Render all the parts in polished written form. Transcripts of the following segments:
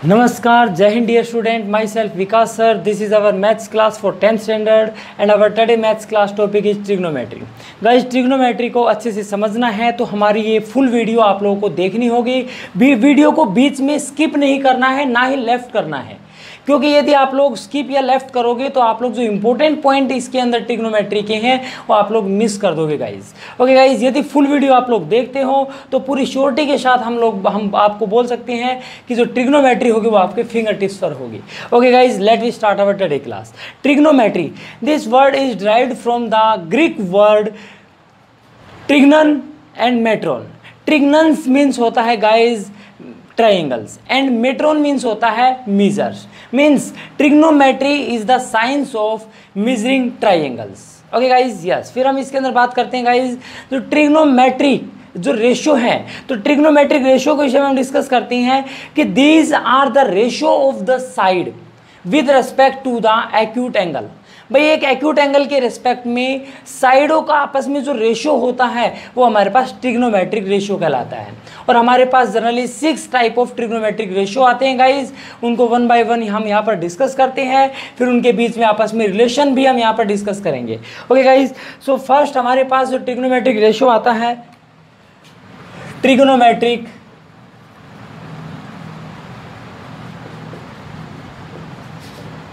Namaskar, Jai Hind dear student, myself Vikas sir. This is our maths class for 10th standard and our today maths class topic is trigonometry. Guys, trigonometry को अच्छे से समझना है तो हमारी ये full video आप लोगों को देखनी होगी। वीडियो को बीच में स्किप नहीं करना है, ना ही लेफ्ट करना है, क्योंकि यदि आप लोग स्किप या लेफ्ट करोगे तो आप लोग जो इंपॉर्टेंट पॉइंट इसके अंदर ट्रिग्नोमेट्री के हैं वो आप लोग मिस कर दोगे गाइज। ओके गाइज, यदि फुल वीडियो आप लोग देखते हो तो पूरी श्योरिटी के साथ हम आपको बोल सकते हैं कि जो ट्रिग्नोमेट्री होगी वो आपके फिंगर टिप्स पर होगी। Okay guys, let we start our today class. Trigonometry, this word is derived from the Greek word trigonon and metron. Trigonons means होता है guys triangles and metron means होता है measures. Means trigonometry is the science of measuring triangles. Okay guys, yes. फिर हम इसके अंदर बात करते हैं गाइज, जो ट्रिग्नोमेट्री जो रेशियो है, तो ट्रिग्नोमेट्रिक रेशियो के विषय में हम डिस्कस करते हैं कि these are the ratio of the side with respect to the acute angle. भाई एक एक्यूट एंगल के रिस्पेक्ट में साइडों का आपस में जो रेशियो होता है वो हमारे पास ट्रिग्नोमेट्रिक रेशियो कहलाता है। और हमारे पास generally 6 type of trigonometric ratio आते हैं गाइज, उनको 1 बाय 1 हम यहाँ पर डिस्कस करते हैं, फिर उनके बीच में आपस में रिलेशन भी हम यहाँ पर डिस्कस करेंगे। ओके गाइज, सो फर्स्ट हमारे पास जो ट्रिग्नोमेट्रिक रेशियो आता है, trigonometric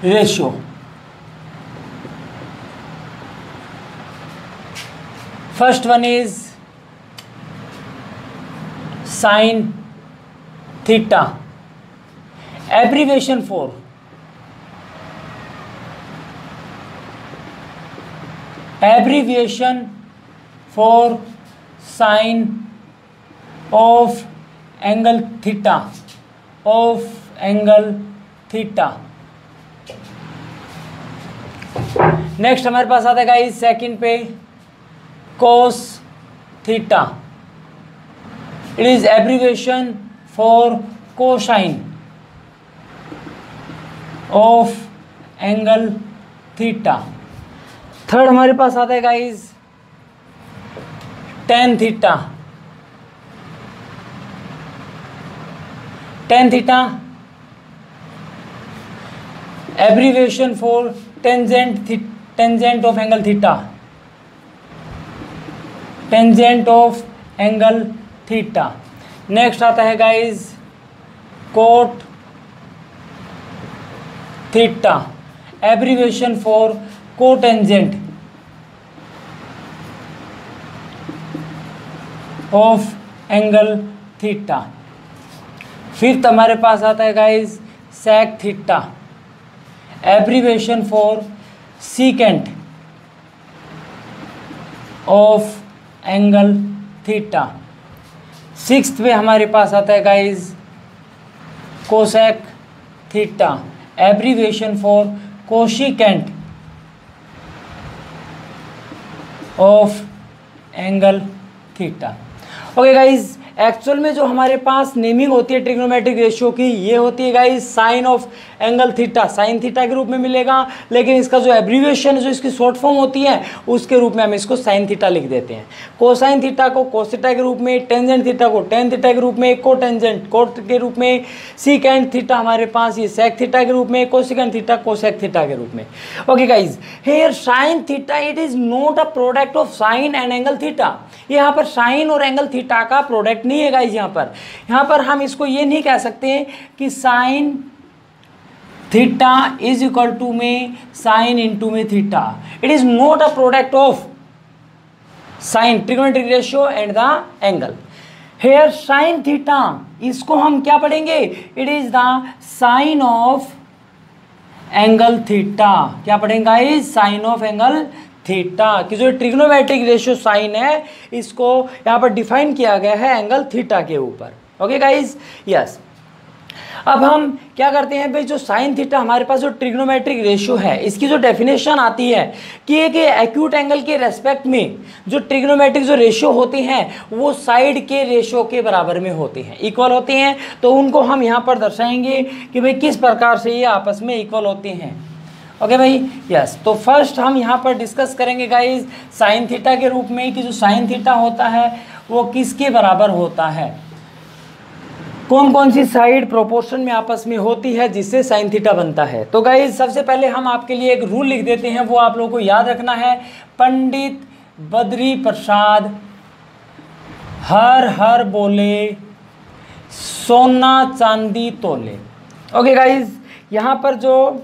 ratio. First one is sin theta, abbreviation for sin of angle theta, next हमारे पास आता है गाइस सेकंड पे cos theta, it is abbreviation for cosine of angle theta। Third हमारे पास आता है guys tan theta, abbreviation for tangent of angle theta, next आता है guys cot theta, abbreviation for cotangent of angle theta. Fifth हमारे पास आता है guys sec theta, abbreviation for secant of angle theta. Sixth पे हमारे पास आता है guys cosec theta, abbreviation for cosecant of angle theta. Okay guys, actual में जो हमारे पास नेमिंग होती है ट्रिग्नोमेट्रिक रेशियो की, ये होती है guys sine of angle theta, sine theta के रूप में मिलेगा, लेकिन इसका जो एब्रीविएशन जो इसकी शॉर्ट फॉर्म होती है उसके रूप में हम इसको साइन थीटा लिख देते हैं। कोसाइन थीटा को कोस थीटा के रूप में, टेंजेंट थीटा को टेन थीटा के रूप में, कोटेंजेंट कोट के रूप में, सीकेंट थीटा हमारे पास ये सेक थीटा के रूप में, कोसिकेंट थीटा कोसेक थीटा के रूप में। Okay guys, here sine theta it is not a product of sign and angle theta. यहाँ पर साइन और एंगल थीटा का प्रोडक्ट नहीं है गाइज। यहाँ पर हम इसको ये नहीं कह सकते कि sine theta is equal to में साइन इंटू में theta. It is not a product of sine trigonometric ratio and the angle. Here sine theta, इसको हम क्या पढ़ेंगे, it is the sine of angle theta. क्या पढ़ेंगे, साइन ऑफ एंगल थीटा कि जो ट्रिग्नोमेट्रिक रेशियो साइन है इसको यहाँ पर डिफाइन किया गया है एंगल थीटा के ऊपर। Okay guys, yes. अब हम क्या करते हैं भाई, जो साइन थीटा हमारे पास जो ट्रिग्नोमेट्रिक रेशियो है इसकी जो डेफिनेशन आती है कि एक एक्यूट एंगल के रेस्पेक्ट में जो ट्रिग्नोमेट्रिक जो रेशियो होते हैं वो साइड के रेशियो के बराबर में होते हैं, इक्वल होते हैं। तो उनको हम यहाँ पर दर्शाएंगे कि भाई किस प्रकार से ये आपस में इक्वल होते हैं। ओके भाई, यस। तो फर्स्ट हम यहाँ पर डिस्कस करेंगे गाइज साइन थीटा के रूप में कि जो साइन थीटा होता है वो किसके बराबर होता है। कौन कौन सी साइड प्रोपोर्शन में आपस में होती है जिससे साइन थीटा बनता है। तो गाइज सबसे पहले हम आपके लिए एक रूल लिख देते हैं, वो आप लोगों को याद रखना है। पंडित बद्री प्रसाद हर हर बोले सोना चांदी तोले। ओके गाइज, यहाँ पर जो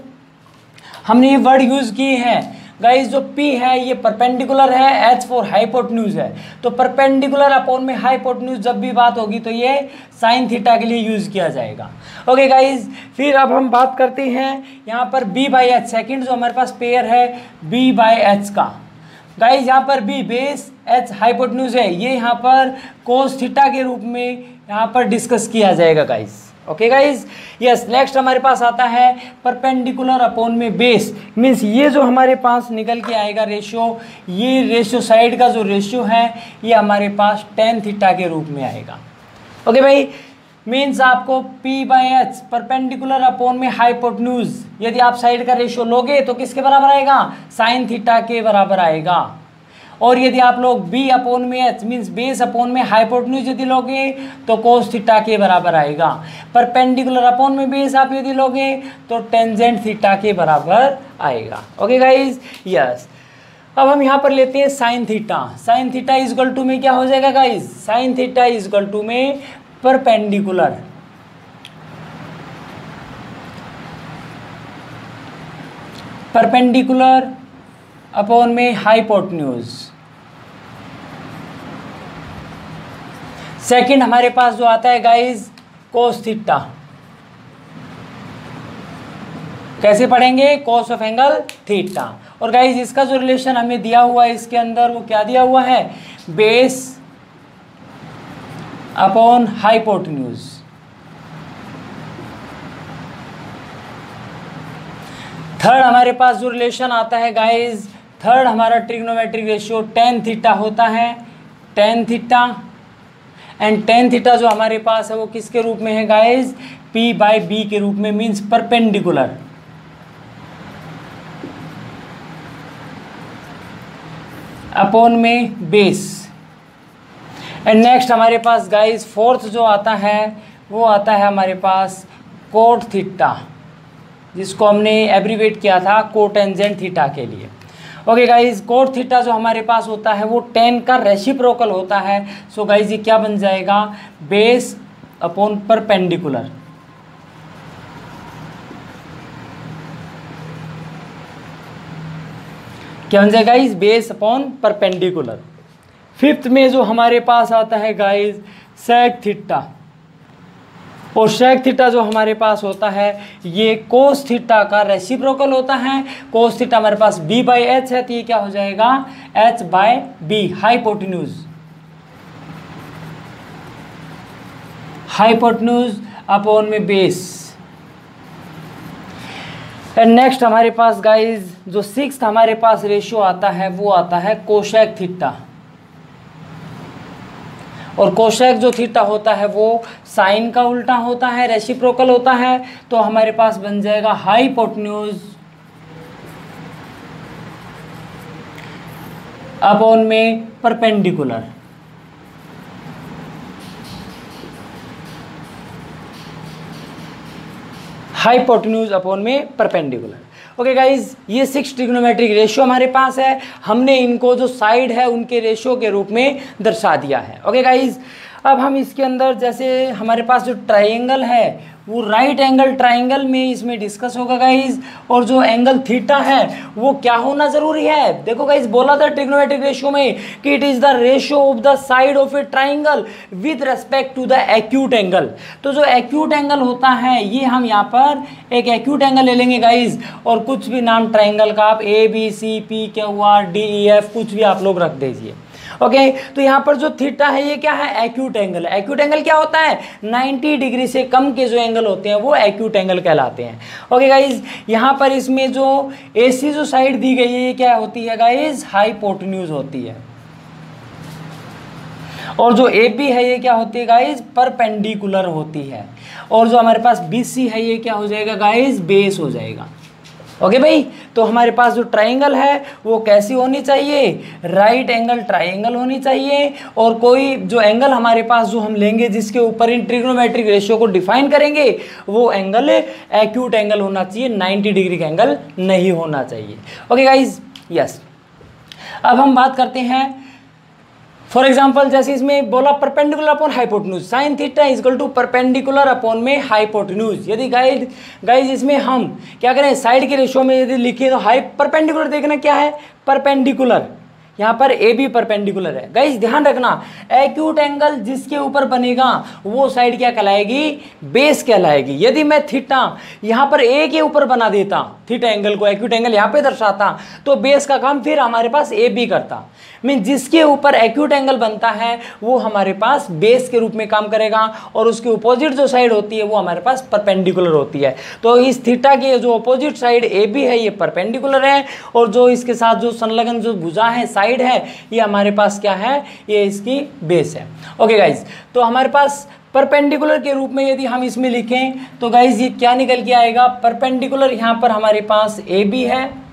हमने ये वर्ड यूज़ किए हैं गाइज, जो P है ये परपेंडिकुलर है, H फॉर हाइपोटेन्यूज है। तो परपेंडिकुलर अपॉन में हाइपोटेन्यूज जब भी बात होगी तो ये साइन थीटा के लिए यूज़ किया जाएगा। ओके गाइज, फिर अब हम बात करते हैं यहाँ पर B/H, सेकंड जो हमारे पास पेयर है B/H का। गाइज यहाँ पर B बेस, H हाइपोटेन्यूज है, ये यहाँ पर कोस थीटा के रूप में यहाँ पर डिस्कस किया जाएगा guys. Okay guys, yes. Next हमारे पास आता है परपेंडिकुलर अपॉन में बेस, मीन्स ये जो हमारे पास निकल के आएगा रेशियो, ये रेशियो साइड का जो रेशियो है ये हमारे पास tan थीटा के रूप में आएगा। ओके भाई, मीन्स आपको P/H परपेंडिकुलर अपॉन में हाइपोटेन्यूज, यदि आप साइड का रेशियो लोगे तो किसके बराबर आएगा, साइन थीटा के बराबर आएगा। और यदि आप लोग B अपॉन में H मीन्स बेस अपॉन में हाइपोटेन्यूज यदि लोगे तो कोस थीटा के बराबर आएगा। परपेंडिकुलर अपॉन में बेस आप यदि लोगे तो टेंजेंट थीटा के बराबर आएगा। Okay guys, yes. अब हम यहाँ पर लेते हैं sine theta. Sine theta is equal to में क्या हो जाएगा guys, sine theta is equal to में परपेंडिकुलर अपॉन में हाइपोटेन्यूज। सेकंड हमारे पास जो आता है गाइज कोस थीटा, कैसे पढ़ेंगे, कोस ऑफ एंगल थीटा। और गाइज इसका जो रिलेशन हमें दिया हुआ है इसके अंदर वो क्या दिया हुआ है, बेस अपॉन हाइपोटेन्यूज। थर्ड हमारे पास जो रिलेशन आता है गाइज, थर्ड हमारा ट्रिग्नोमेट्रिक रेशियो tan थीटा होता है, tan theta. And tan theta जो हमारे पास है वो किसके रूप में है गाइज, P/B के रूप में, मीन्स परपेंडिकुलर अपॉन में बेस। एंड नेक्स्ट हमारे पास गाइज फोर्थ जो आता है वो आता है हमारे पास कोट थीटा, जिसको हमने एब्रीवेट किया था कोटेंजेंट थीटा के लिए। ओके गाइज, कोट थीटा जो हमारे पास होता है वो tan का रेसिप्रोकल होता है। सो गाइज ये क्या बन जाएगा, बेस अपॉन परपेंडिकुलर। क्या बन जाएगा guys, base upon perpendicular. Fifth में जो हमारे पास आता है गाइज सेक थीटा, और सेक थीटा जो हमारे पास होता है ये कोस थीटा का रेसिप्रोकल होता है। कोस थीटा हमारे पास B/H है, तो ये क्या हो जाएगा, H/B हाइपोटेन्यूज अपॉन में बेस। एंड नेक्स्ट हमारे पास गाइज जो सिक्स्थ हमारे पास रेशियो आता है वो आता है कोसेक थीटा, और कोसेक जो थीटा होता है वो साइन का उल्टा होता है, रेसिप्रोकल होता है। तो हमारे पास बन जाएगा हाइपोटेन्यूज अपॉन में परपेंडिकुलर। हाइपोटेन्यूज अपॉन में परपेंडिकुलर। ओके गाइज, ये 6 ट्रिग्नोमेट्रिक रेशियो हमारे पास है, हमने इनको जो साइड है उनके रेशियो के रूप में दर्शा दिया है। ओके गाइज, अब हम इसके अंदर जैसे हमारे पास जो ट्राइंगल है वो राइट एंगल ट्राइंगल में इसमें डिस्कस होगा गाइज, और जो एंगल थीटा है वो क्या होना जरूरी है। देखो गाइज, बोला था ट्रिग्नोमेट्रिक रेशियो में कि it is the ratio of the side of a triangle with respect to the acute angle. तो जो एक्यूट एंगल होता है ये हम यहाँ पर एक एक्यूट एंगल ले लेंगे गाइज, और कुछ भी नाम ट्राइंगल का आप ABCPQRDEF कुछ भी आप लोग रख दीजिए। ओके, तो यहाँ पर जो थीटा है ये क्या है, एक्यूट एंगल है। एक्यूट एंगल क्या होता है, 90 डिग्री से कम के जो एंगल होते हैं वो एक्यूट एंगल कहलाते हैं। ओके गाइज, यहाँ पर इसमें जो AC जो साइड दी गई है ये क्या होती है गाइज, हाइपोटेन्यूज होती है, और जो AB है ये क्या होती है गाइज, परपेंडिकुलर होती है, और जो हमारे पास BC है ये क्या हो जाएगा गाइज, बेस हो जाएगा। ओके भाई, तो हमारे पास जो ट्राइंगल है वो कैसी होनी चाहिए, राइट एंगल ट्राइंगल होनी चाहिए। और कोई जो एंगल हमारे पास जो हम लेंगे जिसके ऊपर इन ट्रिग्नोमेट्रिक रेशियो को डिफाइन करेंगे वो एंगल एक्यूट एंगल होना चाहिए, 90 डिग्री का एंगल नहीं होना चाहिए। Okay guys, yes. अब हम बात करते हैं फॉर एग्जाम्पल, जैसे इसमें बोला perpendicular upon hypotenuse, sine theta is equal to perpendicular upon में हाइपोटेन्यूज। यदि गाइज इसमें हम क्या करें, साइड के रेशियो में यदि लिखे तो परपेंडिकुलर देखना क्या है, परपेंडिकुलर, यहाँ पर ए बी परपेंडिकुलर है। गाइज ध्यान रखना, एक्यूट एंगल जिसके ऊपर बनेगा वो साइड क्या कहलाएगी, बेस कहलाएगी। यदि मैं थीटा यहाँ पर ए के ऊपर बना देता, थीटा एंगल को एक्यूट एंगल यहाँ पे दर्शाता, तो बेस का काम फिर हमारे पास ए बी करता। मीन जिसके ऊपर एक्यूट एंगल बनता है वो हमारे पास बेस के रूप में काम करेगा और उसकी अपोजिट जो साइड होती है वो हमारे पास परपेंडिकुलर होती है। तो इस थीटा की जो अपोजिट साइड ए बी है ये परपेंडिकुलर है, और जो इसके साथ जो संलग्न जो भुजा है साइड है ये हमारे पास क्या है, ये इसकी बेस है। ओके गाइज, तो हमारे पास परपेंडिकुलर के रूप में यदि हम इसमें लिखें तो गाइज ये क्या निकल के आएगा, परपेंडिकुलर यहाँ पर हमारे पास ए बी है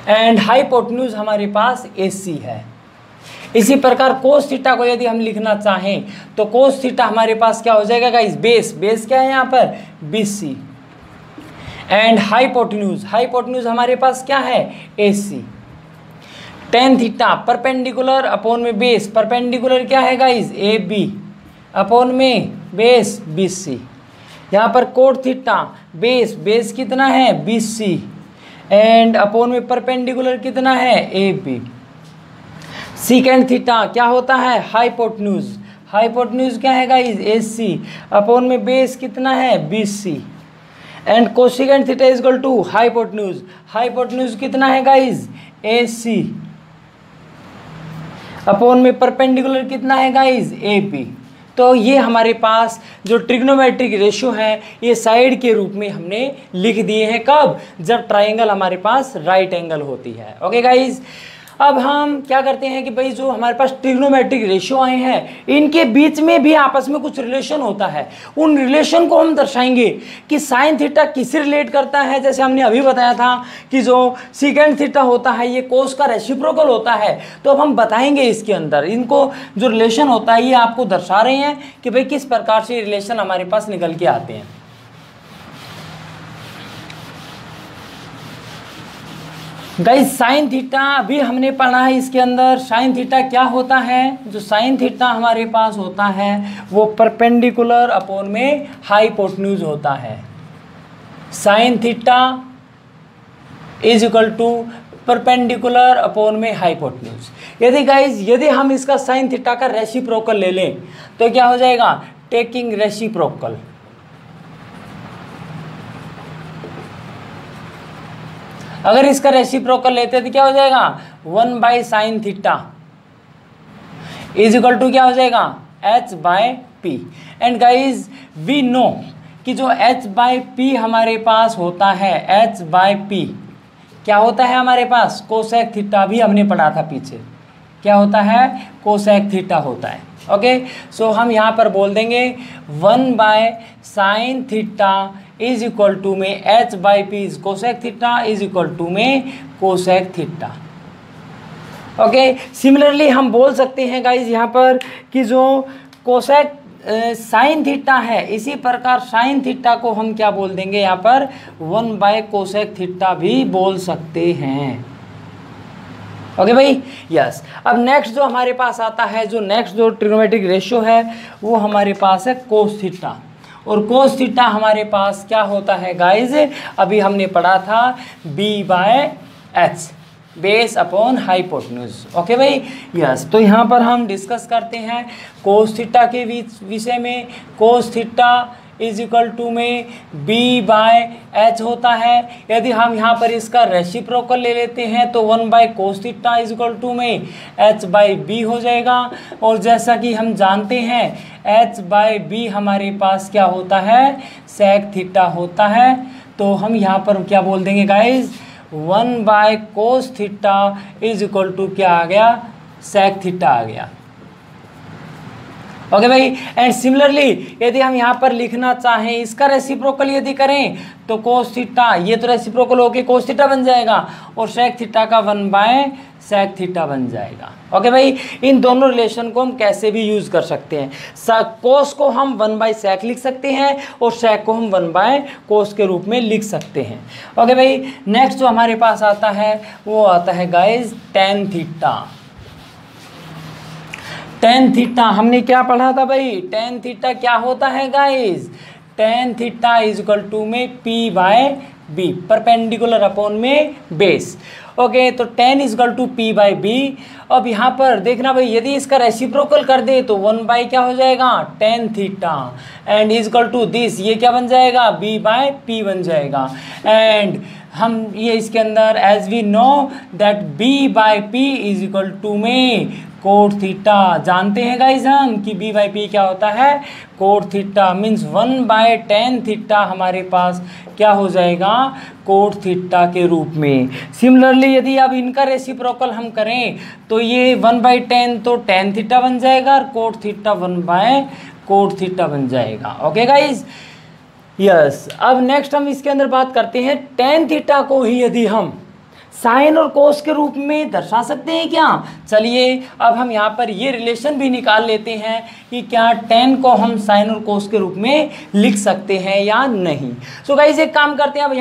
एंड हाइपोटेन्यूज हमारे पास AC है। इसी प्रकार कोस थीटा को यदि हम लिखना चाहें तो कोस थीटा हमारे पास क्या हो जाएगा गाइस, बेस क्या है यहाँ पर, BC एंड हाइपोटेन्यूज हमारे पास क्या है, AC। Tan theta perpendicular upon में बेस, परपेंडिकुलर क्या है गाइस, AB अपॉन में बेस BC। यहाँ पर कोट थीटा बेस कितना है, BC एंड अपॉन में परपेंडिकुलर कितना है, AB। सीकेंड थीटा क्या होता है, हाइपोटेन्यूज क्या है गाइस, AC अपॉन में बेस कितना है, BC and cosecant theta is equal to hypotenuse कितना है गाइस, AC अपॉन में परपेंडिकुलर कितना है गाइस, AB। तो ये हमारे पास जो ट्रिग्नोमेट्रिक रेशियो है ये साइड के रूप में हमने लिख दिए हैं, कब, जब ट्राइंगल हमारे पास राइट एंगल होती है। ओके गाइज, अब हम क्या करते हैं कि भाई जो हमारे पास ट्रिग्नोमेट्रिक रेशियो आए हैं इनके बीच में भी आपस में कुछ रिलेशन होता है, उन रिलेशन को हम दर्शाएंगे कि साइन थीटा किससे रिलेट करता है। जैसे हमने अभी बताया था कि जो सीकेंड थीटा होता है ये कोस का रेसिप्रोकल होता है, तो अब हम बताएंगे इसके अंदर इनको जो रिलेशन होता है ये आपको दर्शा रहे हैं कि भाई किस प्रकार से रिलेशन हमारे पास निकल के आते हैं। गाइस साइन थीटा अभी हमने पढ़ा है, इसके अंदर साइन थीटा क्या होता है, जो साइन थीटा हमारे पास होता है वो परपेंडिकुलर अपॉन में हाइपोटेन्यूज होता है। Sine theta is equal to perpendicular upon में हाइपोटेन्यूज। यदि हम इसका साइन थीटा का रेसिप्रोकल ले लें तो क्या हो जाएगा, टेकिंग रेसिप्रोकल, अगर इसका रेसिप्रोकल लेते हैं तो क्या हो जाएगा, 1/sin theta is equal to क्या हो जाएगा, h/p। And guys we know कि जो h/p हमारे पास होता है, h/p क्या होता है हमारे पास, कोसेक थीटा, भी हमने पढ़ा था पीछे, क्या होता है, कोसेक थीटा होता है। ओके, सो हम यहाँ पर बोल देंगे 1/sin theta is equal to में h/p is cosec theta is equal to में कोसेक थीटा। ओके, सिमिलरली हम बोल सकते हैं गाइज यहाँ पर कि जो कोसेक साइन थीटा है, इसी प्रकार साइन थीटा को हम क्या बोल देंगे यहाँ पर, 1/कोसेक थीटा भी बोल सकते हैं। ओके भाई, यस। अब नेक्स्ट जो हमारे पास आता है, जो नेक्स्ट जो ट्रिग्नोमेट्रिक रेशियो है वो हमारे पास है कोस थीटा, और कोस थीटा हमारे पास क्या होता है गाइज, अभी हमने पढ़ा था B/h, base upon hypotenuse. Okay भाई, यस। तो यहाँ पर हम डिस्कस करते हैं कोस थीटा के विषय में। Cos theta is equal to में B/h होता है। यदि हम यहाँ पर इसका रेसिप्रोकल ले लेते हैं तो 1/cos theta is equal to में h/b हो जाएगा। और जैसा कि हम जानते हैं h/b हमारे पास क्या होता है, sec थीटा होता है। तो हम यहाँ पर क्या बोल देंगे guys, 1/cos theta is equal to क्या आ गया, sec थीटा आ गया। ओके भाई। एंड सिमिलरली यदि हम यहाँ पर लिखना चाहें इसका रेसिप्रोकल यदि करें तो कोस थीटा, ये तो रेसिप्रोकल होके कोस थीटा बन जाएगा और सेक थीटा का 1/सेक थीटा बन जाएगा। ओके भाई, इन दोनों रिलेशन को हम कैसे भी यूज कर सकते हैं। कोस को हम 1/सेक लिख सकते हैं और सेक को हम 1/कोस के रूप में लिख सकते हैं। ओके भाई, नेक्स्ट जो हमारे पास आता है वो आता है guys tan theta. Tan theta हमने क्या पढ़ा था भाई, टेन थीटा क्या होता है guys, tan theta is equal to में P/B, परपेंडिकुलर अपॉन में बेस। ओके, तो tan is equal to P/B। अब यहाँ पर देखना भाई, यदि इसका रेसिप्रोकल कर दे तो 1/ क्या हो जाएगा, tan theta, and is equal to this, ये क्या बन जाएगा, B/P बन जाएगा। एंड हम ये इसके अंदर as we know that B/P is equal to में कोट थीटा, जानते हैं गाइज हम कि B/P क्या होता है, cot theta, means 1/tan theta हमारे पास क्या हो जाएगा, कोट थीटा के रूप में। सिमिलरली यदि अब इनका रेसिप्रोकल हम करें तो ये 1/tan तो tan थीटा बन जाएगा और कोट थीटा 1/कोट थीटा बन जाएगा। Okay guys, yes. अब नेक्स्ट हम इसके अंदर बात करते हैं tan थीटा को ही यदि हम साइन और कोस के रूप में दर्शा सकते हैं क्या। चलिए अब हम यहाँ पर ये रिलेशन भी निकाल लेते हैं कि क्या tan को हम साइन और कोस के रूप में लिख सकते हैं या नहीं। सो गाइस एक काम करते हैं, अब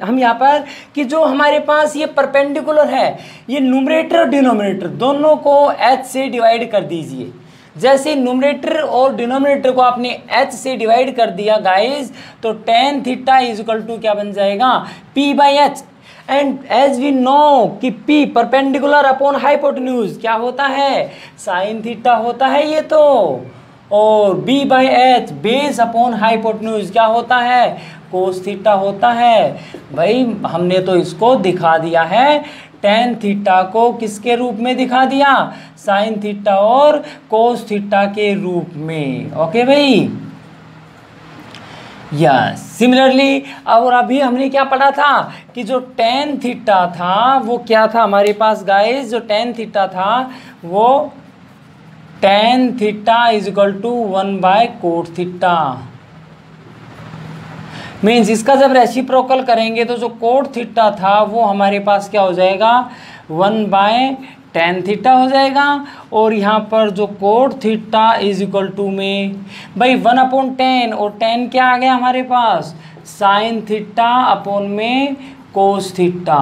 हम यहाँ पर कि जो हमारे पास ये परपेंडिकुलर है, ये न्यूमरेटर और डिनोमिनेटर दोनों को h से डिवाइड कर दीजिए। जैसे न्यूमरेटर और डिनोमिनेटर को आपने h से डिवाइड कर दिया गाइस, तो tan theta is equal to क्या बन जाएगा, P/h। And as we know कि P परपेंडिकुलर अपॉन हाइपोटेन्यूज क्या होता है, साइन थीटा होता है ये तो, और B/h बेस अपॉन हाइपोटेन्यूज क्या होता है, कोस थीटा होता है। भाई हमने तो इसको दिखा दिया है, tan थीटा को किसके रूप में दिखा दिया, साइन थीटा और कोस थीटा के रूप में। ओके भाई, यस। सिमिलरली और अभी हमने क्या पढ़ा था कि जो tan थीटा था वो क्या था हमारे पास गाइस, जो tan थीटा था वो tan theta is equal to one by cot theta. Means इसका जब रेसिप्रोकल करेंगे तो जो कोट थीटा था वो हमारे पास क्या हो जाएगा, 1/tan थीटा हो जाएगा। और यहाँ पर जो cot theta is equal to में भाई 1/tan, और tan क्या आ गया हमारे पास, साइन थीटा अपॉन में कोस थीटा।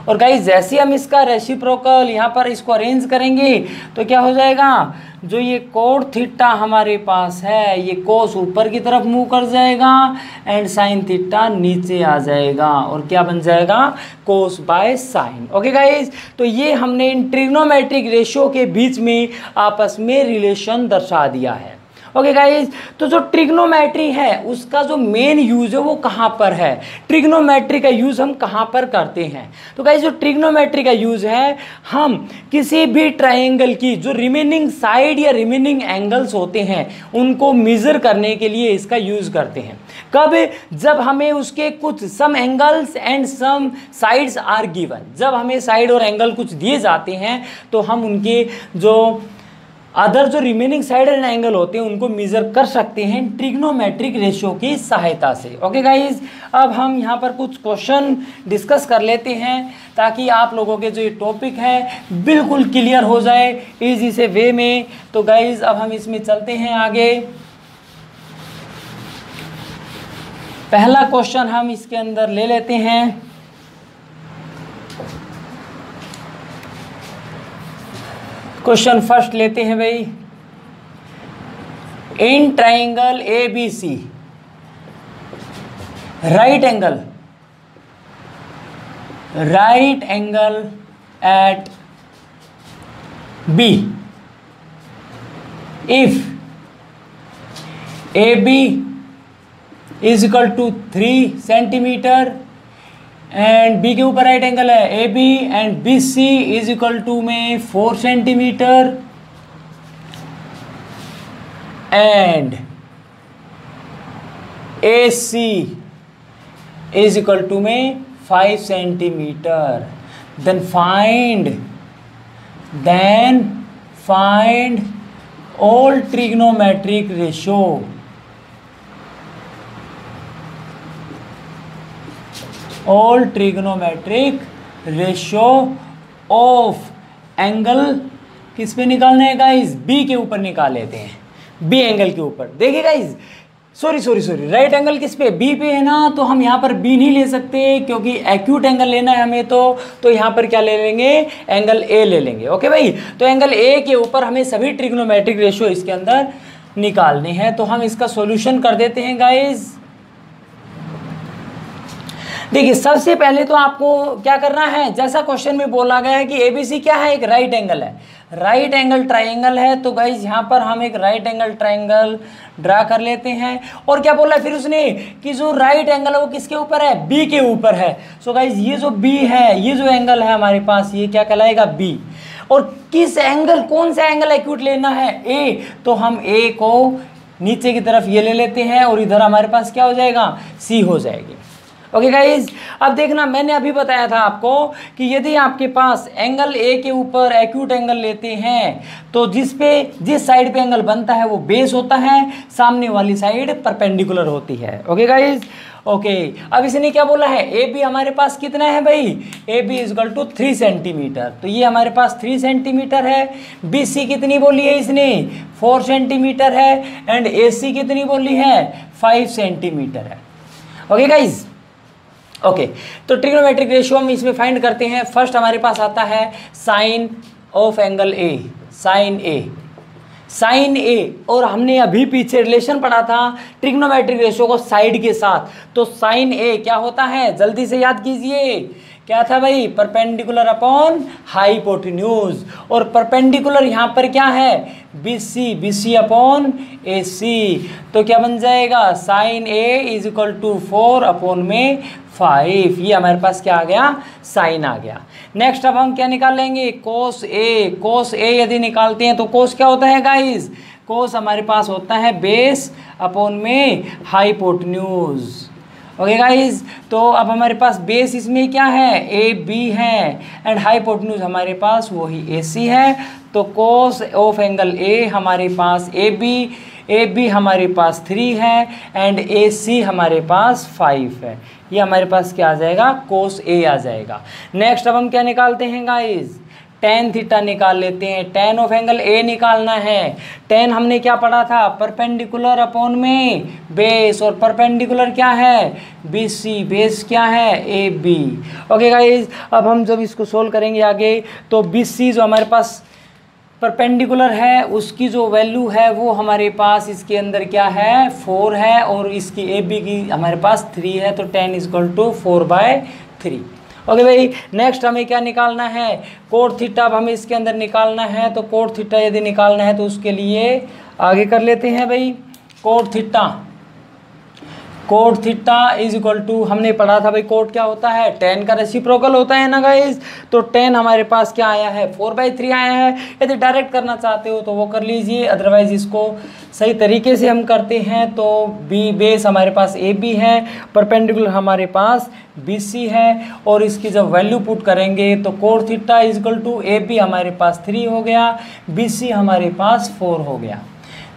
और गाइस जैसे हम इसका रेसिप्रोकल यहाँ पर इसको अरेंज करेंगे तो क्या हो जाएगा, जो ये कोट थीटा हमारे पास है ये कोस ऊपर की तरफ मूव कर जाएगा एंड साइन थीटा नीचे आ जाएगा और क्या बन जाएगा, कोस/साइन। ओके गाइस, तो ये हमने इन ट्रिग्नोमेट्रिक रेशियो के बीच में आपस में रिलेशन दर्शा दिया है। ओके गाइज, तो जो ट्रिग्नोमेट्री है उसका जो मेन यूज है वो कहाँ पर है, ट्रिग्नोमेट्री का यूज हम कहाँ पर करते हैं। तो गाइज जो ट्रिग्नोमेट्री का यूज है, हम किसी भी ट्रायंगल की जो रिमेनिंग साइड या रिमेनिंग एंगल्स होते हैं उनको मेजर करने के लिए इसका यूज करते हैं। कब, जब हमें उसके कुछ some angles and some sides are given, जब हमें साइड और एंगल कुछ दिए जाते हैं तो हम उनके जो अदर जो रिमेनिंग साइड एंड एंगल होते हैं उनको मेजर कर सकते हैं ट्रिग्नोमेट्रिक रेशियो की सहायता से। ओके गाइज, अब हम यहाँ पर कुछ क्वेश्चन डिस्कस कर लेते हैं ताकि आप लोगों के जो ये टॉपिक है बिल्कुल क्लियर हो जाए इजी से वे में। तो गाइज अब हम इसमें चलते हैं आगे। पहला क्वेश्चन हम इसके अंदर ले लेते हैं। क्वेश्चन फर्स्ट लेते हैं भाई, in triangle ABC right angle at B if AB is equal to 3 centimetre and B के ऊपर राइट एंगल है AB and BC is equal to में 4 centimetre and AC is equal to में 5 centimetre, then find all trigonometric ratio, all trigonometric ratio of angle किस पे निकालना है guys, B के ऊपर निकाल लेते हैं, बी एंगल के ऊपर। देखिए गाइस, सॉरी राइट एंगल किस पे, बी पे है ना, तो हम यहाँ पर बी नहीं ले सकते क्योंकि एक्यूट एंगल लेना है हमें, तो यहाँ पर क्या ले लेंगे, एंगल ए ले लेंगे। ओके भाई, तो एंगल ए के ऊपर हमें सभी ट्रिग्नोमेट्रिक रेशियो इसके अंदर निकालने हैं, तो हम इसका सॉल्यूशन कर देते हैं गाइस। देखिए सबसे पहले तो आपको क्या करना है, जैसा क्वेश्चन में बोला गया है कि एबीसी क्या है, एक राइट एंगल है, राइट एंगल ट्राइंगल है, तो गाइज यहाँ पर हम एक राइट एंगल ट्राइंगल ड्रा कर लेते हैं। और क्या बोला फिर उसने कि जो राइट एंगल है वो किसके ऊपर है, बी के ऊपर है। सो गाइज ये जो बी है, ये जो एंगल है हमारे पास, ये क्या कहलाएगा, बी। और किस एंगल, कौन सा एंगल एक्यूट लेना है, ए, तो हम ए को नीचे की तरफ ये ले लेते हैं और इधर हमारे पास क्या हो जाएगा, सी हो जाएगी। ओके गाइज, अब देखना मैंने अभी बताया था आपको कि यदि आपके पास एंगल ए के ऊपर एक्यूट एंगल लेते हैं तो जिस साइड पे एंगल बनता है वो बेस होता है, सामने वाली साइड परपेंडिकुलर होती है। ओके गाइज, ओके, अब इसने क्या बोला है, ए बी हमारे पास कितना है भाई, A B is equal to 3 centimetre, तो ये हमारे पास 3 सेंटीमीटर है। बी सी कितनी बोली है इसने, 4 सेंटीमीटर है, एंड ए सी कितनी बोली है, 5 सेंटीमीटर है। ओके गाइज, ओके, तो ट्रिग्नोमेट्रिक रेशियो हम इसमें फाइंड करते हैं। फर्स्ट हमारे पास आता है sine of angle A, sine A, sine A, और हमने अभी पीछे रिलेशन पढ़ा था ट्रिग्नोमेट्रिक रेशियो को साइड के साथ, तो साइन ए क्या होता है, जल्दी से याद कीजिए, क्या था भाई, परपेंडिकुलर अपॉन हाइपोटेन्यूज, और परपेंडिकुलर यहाँ पर क्या है, BC, BC अपॉन AC, तो क्या बन जाएगा, sine A is equal to 4 upon में 5, ये हमारे पास क्या आ गया, साइन आ गया। नेक्स्ट अब हम क्या निकाल लेंगे, कोस ए, कोस ए यदि निकालते हैं तो कोस क्या होता है गाइज, कोस हमारे पास होता है बेस अपॉन में हाइपोटेन्यूज। ओके गाइज, तो अब हमारे पास बेस इसमें क्या है, ए बी है, एंड हाइपोटेन्यूज हमारे पास वही ए सी है, तो कोस ऑफ एंगल ए हमारे पास ए बी हमारे पास 3 है, एंड ए सी हमारे पास 5 है, ये हमारे पास क्या आ जाएगा, कोस ए आ जाएगा। नेक्स्ट अब हम क्या निकालते हैं गाइज, टेन थीटा निकाल लेते हैं, टेन ऑफ एंगल ए निकालना है। टेन हमने क्या पढ़ा था, परपेंडिकुलर अपॉन में बेस, और परपेंडिकुलर क्या है, बी सी, बेस क्या है, ए बी। ओके गाइज, अब हम जब इसको सोल्व करेंगे आगे, तो बी सी जो हमारे पास परपेंडिकुलर है उसकी जो वैल्यू है वो हमारे पास इसके अंदर क्या है, 4 है, और इसकी ए बी की हमारे पास 3 है, तो 10 इक्वल टू 4/3। ओके भाई, नेक्स्ट हमें क्या निकालना है, कोट थीटा, अब हमें इसके अंदर निकालना है, तो कोट थीटा यदि निकालना है तो उसके लिए आगे कर लेते हैं भाई, cot theta, cot theta is equal to, हमने पढ़ा था भाई कोट क्या होता है, टेन का रेसिप्रोकल होता है ना गाइज, तो टेन हमारे पास क्या आया है, 4/3 आया है। यदि डायरेक्ट करना चाहते हो तो वो कर लीजिए, अदरवाइज इसको सही तरीके से हम करते हैं, तो बी बेस हमारे पास ए बी है, परपेंडिकुलर हमारे पास बी सी है, और इसकी जब वैल्यू पुट करेंगे तो cot theta is equal to A B हमारे पास 3 हो गया, बी सी हमारे पास 4 हो गया।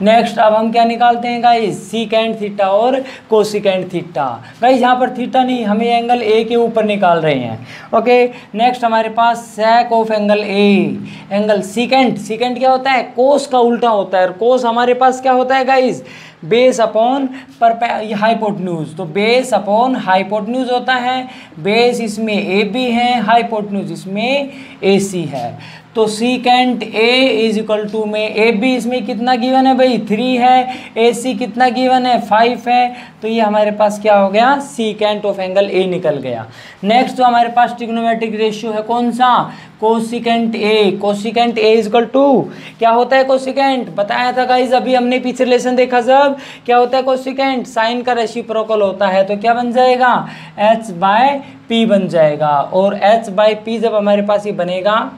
नेक्स्ट अब हम क्या निकालते हैं गाइस, सीकेंट थीटा और कोसिकेंट थीटा। गाइस यहाँ पर थीटा नहीं, हमें एंगल ए के ऊपर निकाल रहे हैं। ओके, नेक्स्ट हमारे पास sec of angle A, angle secant, secant क्या होता है, कोस का उल्टा होता है, और कोस हमारे पास क्या होता है गाइस, बेस अपॉन हाइपोटेन्यूज, तो बेस अपॉन हाइपोटेन्यूज होता है, बेस इसमें ए बी है, हाइपोटेन्यूज इसमें ए सी है, तो secant A is equal to में ए बी इसमें कितना गिवन है भाई, 3 है, ए सी कितना गिवन है, 5 है, तो ये हमारे पास क्या हो गया, सीकेंट ऑफ एंगल ए निकल गया। नेक्स्ट जो हमारे पास ट्रिग्नोमेट्रिक रेशियो है कौन सा, cosecant A, cosecant A is equal to, क्या होता है कोसिकेंट, बताया था गाइज अभी हमने पीछे रिलेशन देखा जब, क्या होता है कोसिकेंट, साइन का रेसिप्रोकल होता है, तो क्या बन जाएगा, h/p बन जाएगा, और h/p जब हमारे पास ये बनेगा,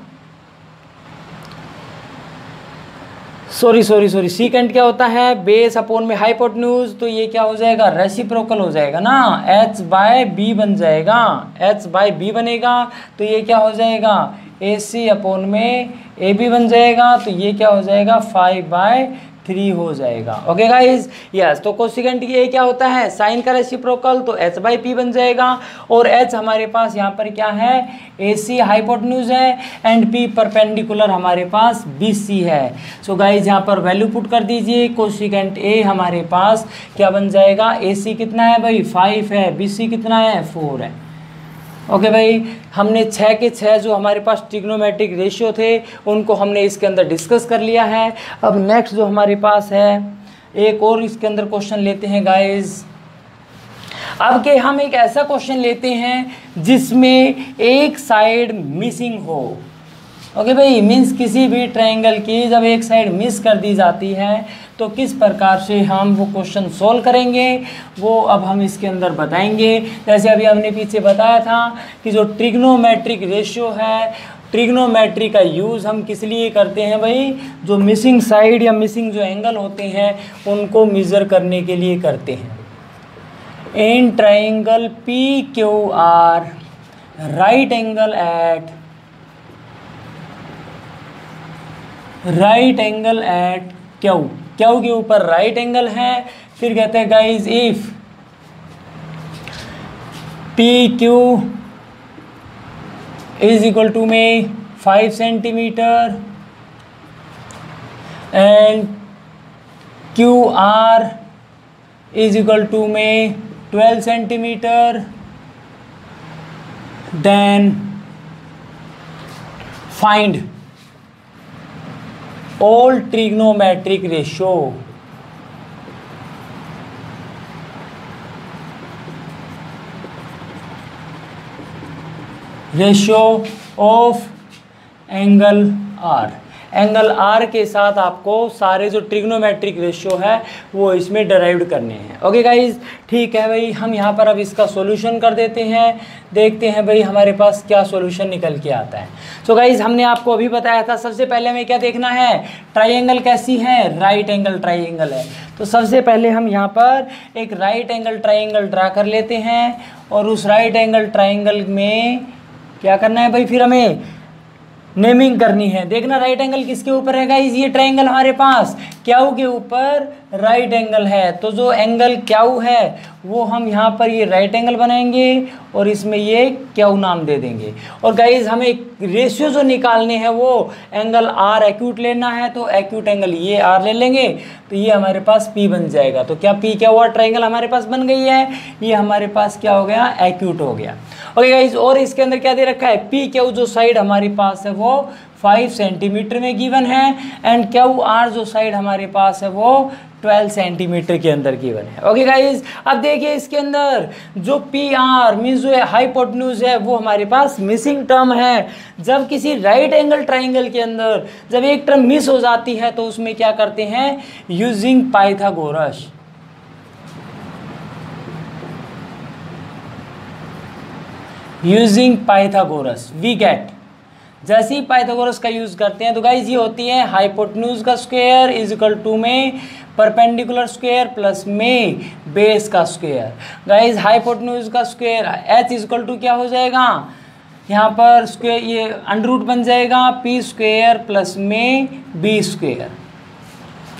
सॉरी सीकेंट क्या होता है, बेस अपॉन में हाइपोटेन्यूज, तो ये क्या हो जाएगा, रेसिप्रोकल हो जाएगा ना, h/b बन जाएगा, h/b बनेगा, तो ये क्या हो जाएगा, AC अपॉन में AB बन जाएगा, तो ये क्या हो जाएगा 5/3 हो जाएगा। Okay guys, yes. तो कोसिकेंट ये क्या होता है साइन का रेसिप्रोकल, तो h/p बन जाएगा। और h हमारे पास यहाँ पर क्या है AC हाइपोटेन्यूज है एंड p परपेंडिकुलर हमारे पास BC है। सो गाइज यहाँ पर वैल्यू पुट कर दीजिए। कोसिकेंट A हमारे पास क्या बन जाएगा, AC कितना है भाई 5 है, BC कितना है 4 है। ओके भाई, हमने 6 के 6 जो हमारे पास ट्रिग्नोमेट्रिक रेशियो थे उनको हमने इसके अंदर डिस्कस कर लिया है। अब नेक्स्ट जो हमारे पास है एक और इसके अंदर क्वेश्चन लेते हैं गाइस। अब के हम एक ऐसा क्वेश्चन लेते हैं जिसमें एक साइड मिसिंग हो। ओके भाई, मीन्स किसी भी ट्रायंगल की जब एक साइड मिस कर दी जाती है तो किस प्रकार से हम वो क्वेश्चन सॉल्व करेंगे वो अब हम इसके अंदर बताएंगे। जैसे अभी हमने पीछे बताया था कि जो ट्रिग्नोमेट्रिक रेशियो है, ट्रिग्नोमेट्री का यूज़ हम किस लिए करते हैं भाई, जो मिसिंग साइड या मिसिंग जो एंगल होते हैं उनको मेज़र करने के लिए करते हैं। In triangle PQR right angle at Q, Q के ऊपर राइट एंगल है। फिर कहते हैं guys if PQ is equal to में 5 centimetre and QR is equal to में 12 centimetre, then find all trigonometric ratio of angle R। Angle R के साथ आपको सारे जो ट्रिग्नोमेट्रिक रेशियो है वो इसमें डराइव्ड करने हैं। ओके गाइज, ठीक है भाई, हम यहाँ पर अब इसका सॉल्यूशन कर देते हैं, देखते हैं भाई हमारे पास क्या सॉल्यूशन निकल के आता है। सो गाइज, हमने आपको अभी बताया था सबसे पहले हमें क्या देखना है, ट्राइंगल कैसी है, राइट एंगल ट्राइंगल है। तो सबसे पहले हम यहाँ पर एक राइट एंगल ट्राइंगल ड्रा कर लेते हैं और उस राइट एंगल ट्राइंगल में क्या करना है भाई, फिर हमें नेमिंग करनी है। देखना राइट एंगल किसके ऊपर है गाइस, ये ट्रायंगल हमारे पास क्यू के ऊपर राइट एंगल है। तो जो एंगल क्यू है वो हम यहाँ पर ये राइट एंगल बनाएंगे और इसमें ये क्यू नाम दे देंगे। और गाइस हमें रेशियो जो निकालने हैं वो एंगल आर एक्यूट लेना है, तो एक्यूट एंगल ये आर ले लेंगे तो ये हमारे पास पी बन जाएगा। तो क्या पी क्या हुआ, ट्रायंगल हमारे पास बन गई है, ये हमारे पास क्या हो गया, एक्यूट हो गया। ओके गाइस, और इसके अंदर क्या दे रखा है, पी क्यू जो साइड हमारे पास है वो 5 सेंटीमीटर में गिवन है एंड क्यू आर जो साइड हमारे पास है वो 12 सेंटीमीटर के अंदर गिवन है। ओके गाइस, अब देखिए इसके अंदर जो पी आर मीन्स जो हाइपोटेन्यूज है वो हमारे पास मिसिंग टर्म है। जब किसी राइट एंगल ट्राइंगल के अंदर जब एक टर्म मिस हो जाती है तो उसमें क्या करते हैं, using Pythagoras, using Pythagoras we get. जैसे ही पाइथागोरस का यूज करते हैं तो गाइज ये होती है हाइपोटेन्यूज का स्क्वायर इज इक्वल टू में परपेंडिकुलर स्क्वायर प्लस में बेस का स्क्वायर। गाइज हाइपोटेन्यूज का square h is equal to क्या हो जाएगा, यहाँ पर स्क्वायर ये अंडर रूट बन जाएगा पी स्क्वायर प्लस में बी स्क्वायर।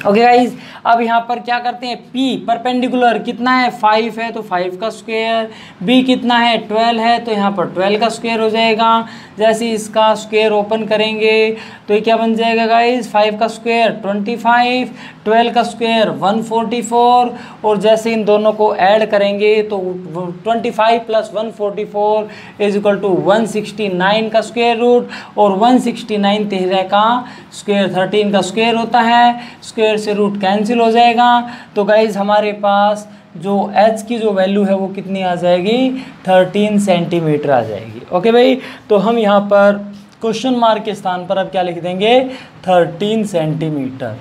ओके गाइज, अब यहाँ पर क्या करते हैं, P परपेंडिकुलर कितना है 5 है तो 5 का स्क्वायर, B कितना है 12 है तो यहाँ पर 12 का स्क्वायर हो जाएगा। जैसे इसका स्क्वायर ओपन करेंगे तो ये क्या बन जाएगा गाइज, 5 का स्क्वायर 25, 12 का स्क्वायर 144 और जैसे इन दोनों को ऐड करेंगे तो 25 प्लस 144 इज इक्वल टू 169 का स्क्वायर रूट और 169 13 का स्क्वायर 13 का स्क्वायर होता है, स्क्वायर से रूट कैंसिल हो जाएगा। तो गाइज हमारे पास जो h की जो वैल्यू है वो कितनी आ जाएगी, 13 सेंटीमीटर आ जाएगी। ओके भाई, तो हम यहाँ पर क्वेश्चन मार्क के स्थान पर अब क्या लिख देंगे, 13 सेंटीमीटर।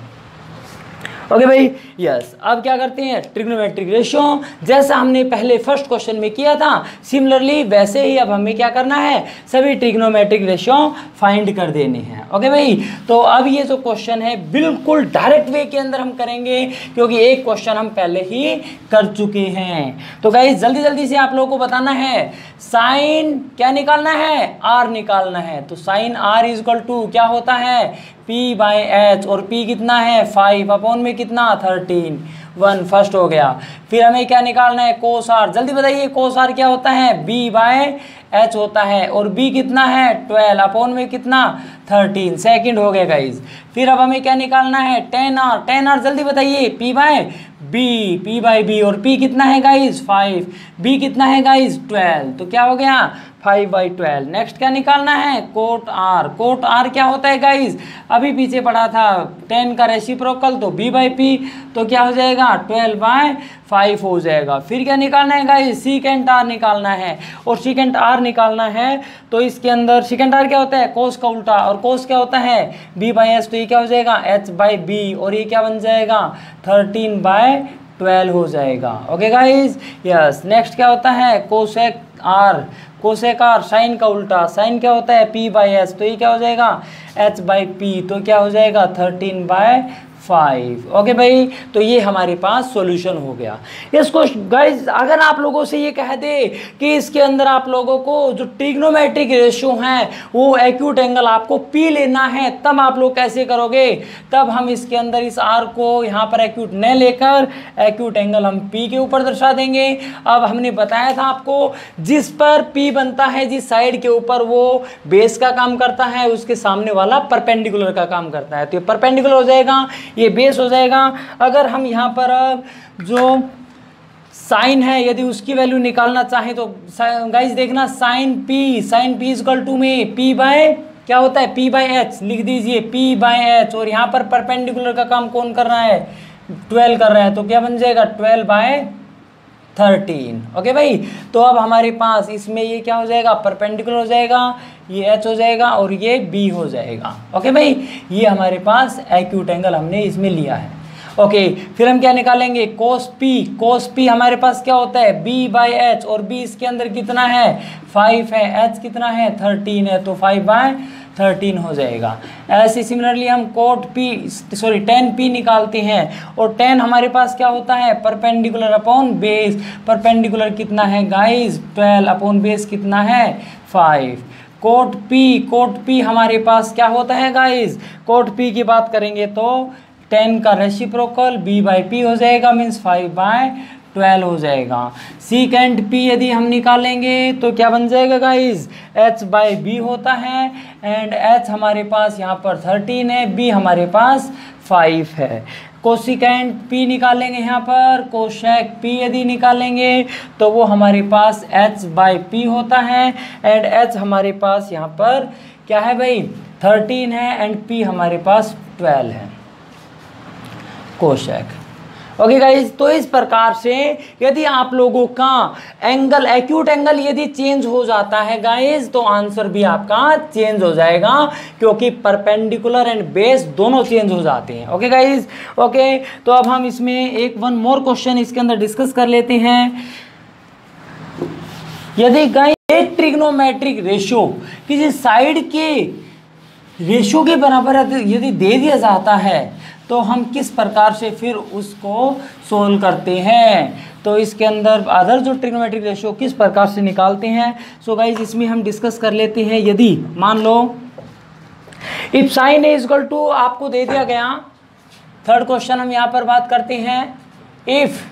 ओके भाई, यस, अब क्या करते हैं ट्रिग्नोमेट्रिक रेशियो, जैसा हमने पहले फर्स्ट क्वेश्चन में किया था सिमिलरली वैसे ही अब हमें क्या करना है, सभी ट्रिग्नोमेट्रिक रेशियो फाइंड कर देने हैं। ओके भाई, तो अब ये जो क्वेश्चन है बिल्कुल डायरेक्ट वे के अंदर हम करेंगे, क्योंकि एक क्वेश्चन हम पहले ही कर चुके हैं। तो गाइस जल्दी जल्दी से आप लोगों को बताना है, साइन क्या निकालना है, आर निकालना है। तो sine R is equal to क्या होता है, पी बाई एच, और पी कितना है 5 अपॉन में कितना 13, 1 फर्स्ट हो गया। फिर हमें क्या निकालना है, कोस आर, जल्दी बताइए कोस आर क्या होता है, बी बाय एच होता है, और बी कितना है 12 अपॉन में कितना 13, सेकंड हो गया गाइज। फिर अब हमें क्या निकालना है, टेन आर, टेन आर जल्दी बताइए, P by B, P by B, और पी कितना है गाइज 5, बी कितना है गाइज 12, तो क्या हो गया 5/12। नेक्स्ट क्या निकालना है, कोट आर, कोट आर क्या होता है गाइज, अभी पीछे पढ़ा था 10 का रेसिप्रोकल, तो b बाई पी, तो क्या हो जाएगा 12/5 हो जाएगा। फिर क्या निकालना है गाइज, सीकेंट आर निकालना है, और सीकेंट आर निकालना है तो इसके अंदर सीकेंट आर क्या होता है, कोस का उल्टा, और कोस क्या होता है b बाई एच, तो ये क्या हो जाएगा h बाई बी, और ये क्या बन जाएगा 13/12 हो जाएगा। Okay guys, yes. नेक्स्ट क्या होता है, cosec R, cosec R sine का उल्टा, साइन क्या होता है p बाई एच, तो ये क्या हो जाएगा h बाई पी, तो क्या हो जाएगा 13/5। ओके भाई, तो ये हमारे पास सॉल्यूशन हो गया। इसको गाइज अगर आप लोगों से ये कह दे कि इसके अंदर आप लोगों को जो ट्रिग्नोमेट्रिक रेशियो हैं वो एक्यूट एंगल आपको P लेना है, तब आप लोग कैसे करोगे, तब हम इसके अंदर इस R को यहाँ पर एक्यूट न लेकर एक्यूट एंगल हम P के ऊपर दर्शा देंगे। अब हमने बताया था आपको जिस पर P बनता है, जिस साइड के ऊपर वो बेस का काम करता है, उसके सामने वाला परपेंडिकुलर का काम करता है, तो ये परपेंडिकुलर हो जाएगा, ये बेस हो जाएगा। अगर हम यहाँ पर जो साइन है यदि उसकी वैल्यू निकालना चाहें तो गाइस देखना, साइन पी इक्वल टू में पी बाय क्या होता है, पी बाय एच लिख दीजिए, पी बाय एच, और यहाँ पर परपेंडिकुलर का काम कौन कर रहा है 12 कर रहा है, तो क्या बन जाएगा 12/13। ओके भाई, तो अब हमारे पास इसमें ये क्या हो जाएगा, परपेंडिकुलर हो जाएगा, ये एच हो जाएगा और ये बी हो जाएगा। ओके भाई, ये हमारे पास एक्यूट एंगल हमने इसमें लिया है। ओके, फिर हम क्या निकालेंगे, कोस पी, कोस पी हमारे पास क्या होता है बी बाई एच, और बी इसके अंदर कितना है 5 है, एच कितना है 13 है, तो 5/13 हो जाएगा। ऐसे सिमिलरली हम कोट पी tan पी निकालते हैं, और tan हमारे पास क्या होता है परपेंडिकुलर अपॉन बेस, परपेंडिकुलर कितना है गाइस 12 अपॉन बेस कितना है 5। कोट पी हमारे पास क्या होता है गाइस, कोट पी की बात करेंगे तो 10 का रेसिप्रोकल b बाई पी हो जाएगा, मीन्स 5/12 हो जाएगा। सीकेंट p यदि हम निकालेंगे तो क्या बन जाएगा गाइस, h बाई बी होता है, एंड h हमारे पास यहाँ पर 13 है, b हमारे पास 5 है। कोसिकेंट p निकालेंगे यहाँ पर, कोशेक p यदि निकालेंगे तो वो हमारे पास h बाई पी होता है, एंड h हमारे पास यहाँ पर क्या है भाई 13 है, एंड p हमारे पास 12 है कोशेक। ओके गाइज, तो इस प्रकार से यदि आप लोगों का एंगल एक्यूट एंगल यदि चेंज हो जाता है गाइज, तो आंसर भी आपका चेंज हो जाएगा, क्योंकि परपेंडिकुलर एंड बेस दोनों चेंज हो जाते हैं। ओके गाइज, ओके, तो अब हम इसमें वन मोर क्वेश्चन इसके अंदर डिस्कस कर लेते हैं। यदि गाइज एक ट्रिग्नोमेट्रिक रेशियो किसी साइड के रेशियो के बराबर यदि दे दिया जाता है तो हम किस प्रकार से फिर उसको सोल्व करते हैं, तो इसके अंदर अदर जो ट्रिग्नोमेट्रिक रेशियो किस प्रकार से निकालते हैं। सो गाइज इसमें हम डिस्कस कर लेते हैं। यदि मान लो if sine A equal to आपको दे दिया गया, थर्ड क्वेश्चन हम यहाँ पर बात करते हैं, इफ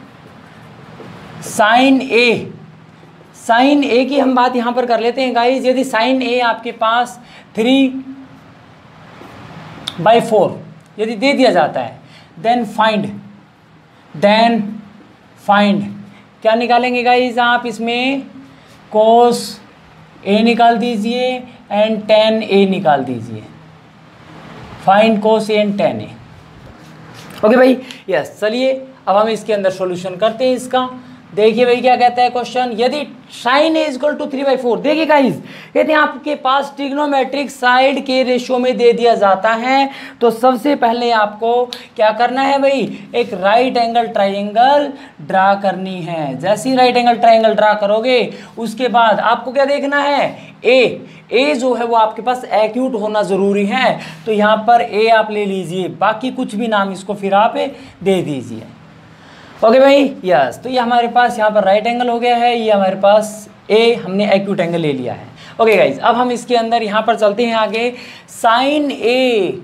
साइन ए की हम बात यहाँ पर कर लेते हैं गाइज। यदि साइन ए आपके पास 3/4 यदि दे दिया जाता है, देन फाइंड क्या निकालेंगे गाइज आप, इसमें कोस ए निकाल दीजिए एंड tan ए निकाल दीजिए, find cos A and tan A. Okay भाई, यस। चलिए अब हम इसके अंदर सॉल्यूशन करते हैं इसका। देखिए भाई क्या कहता है क्वेश्चन, यदि साइन ए इक्वल टू 3/4, देखिए गाइस यदि आपके पास ट्रिग्नोमेट्रिक साइड के रेशियो में दे दिया जाता है तो सबसे पहले आपको क्या करना है भाई, एक राइट एंगल ट्राइंगल ड्रा करनी है। जैसे ही राइट एंगल ट्राइंगल ड्रा करोगे उसके बाद आपको क्या देखना है, ए जो है वो आपके पास एक्यूट होना ज़रूरी है, तो यहाँ पर ए आप ले लीजिए, बाकी कुछ भी नाम इसको फिर आप दे दीजिए। ओके भाई, यस, तो ये हमारे पास यहाँ पर राइट एंगल हो गया है, ये हमारे पास ए हमने एक्यूट एंगल ले लिया है। ओके गाइज, अब हम इसके अंदर यहाँ पर चलते हैं आगे। Sine A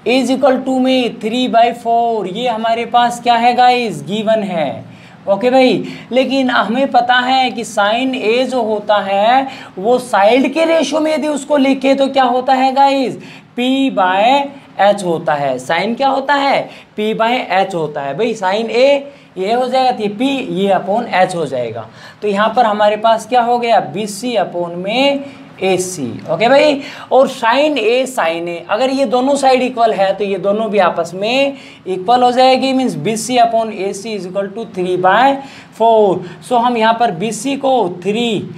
is equal to में 3/4, ये हमारे पास क्या है गाइज, गिवन है। ओके भाई, लेकिन हमें पता है कि साइन ए जो होता है वो साइड के रेशियो में यदि उसको लिखे तो क्या होता है गाइज, P/H होता है। साइन क्या होता है, P/H होता है भाई। साइन ए ये हो जाएगा तो P ये अपॉन H हो जाएगा, तो यहाँ पर हमारे पास क्या हो गया, BC अपॉन में AC। ओके भाई, और साइन ए साइन ए अगर ये दोनों साइड इक्वल है तो ये दोनों भी आपस में इक्वल हो जाएगी, means BC upon AC is equal to 3/4। So हम यहाँ पर BC को 3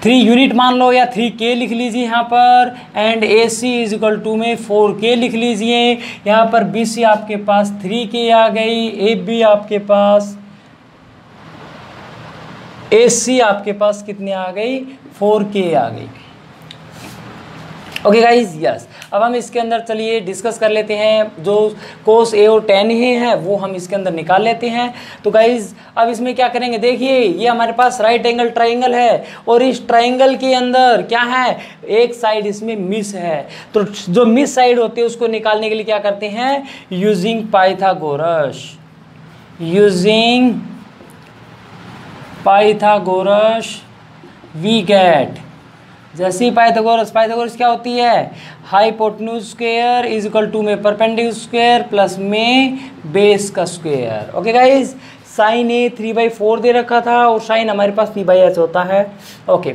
यूनिट मान लो या 3K लिख लीजिए यहाँ पर, and AC is equal to में 4K लिख लीजिए। यहाँ पर BC आपके पास 3K आ गई, AB आपके पास, AC आपके पास कितनी आ गई, 4K आ गई। ओके गाइज, यस, अब हम इसके अंदर चलिए डिस्कस कर लेते हैं, जो कोस ए और टेन ही है वो हम इसके अंदर निकाल लेते हैं। तो गाइज अब इसमें क्या करेंगे, देखिए ये हमारे पास राइट एंगल ट्राइंगल है और इस ट्राइंगल के अंदर क्या है, एक साइड इसमें मिस है, तो जो मिस साइड होती है उसको निकालने के लिए क्या करते हैं, यूजिंग पाइथागोरस वी गेट, जैसे ही पाइथागोरस क्या होती है, hypotenuse square is equal to में परपेंडिकुलर स्क्वायर प्लस में बेस का square. Okay guys, sine A 3/4 दे रखा था और साइन हमारे पास P/H होता है। ओके,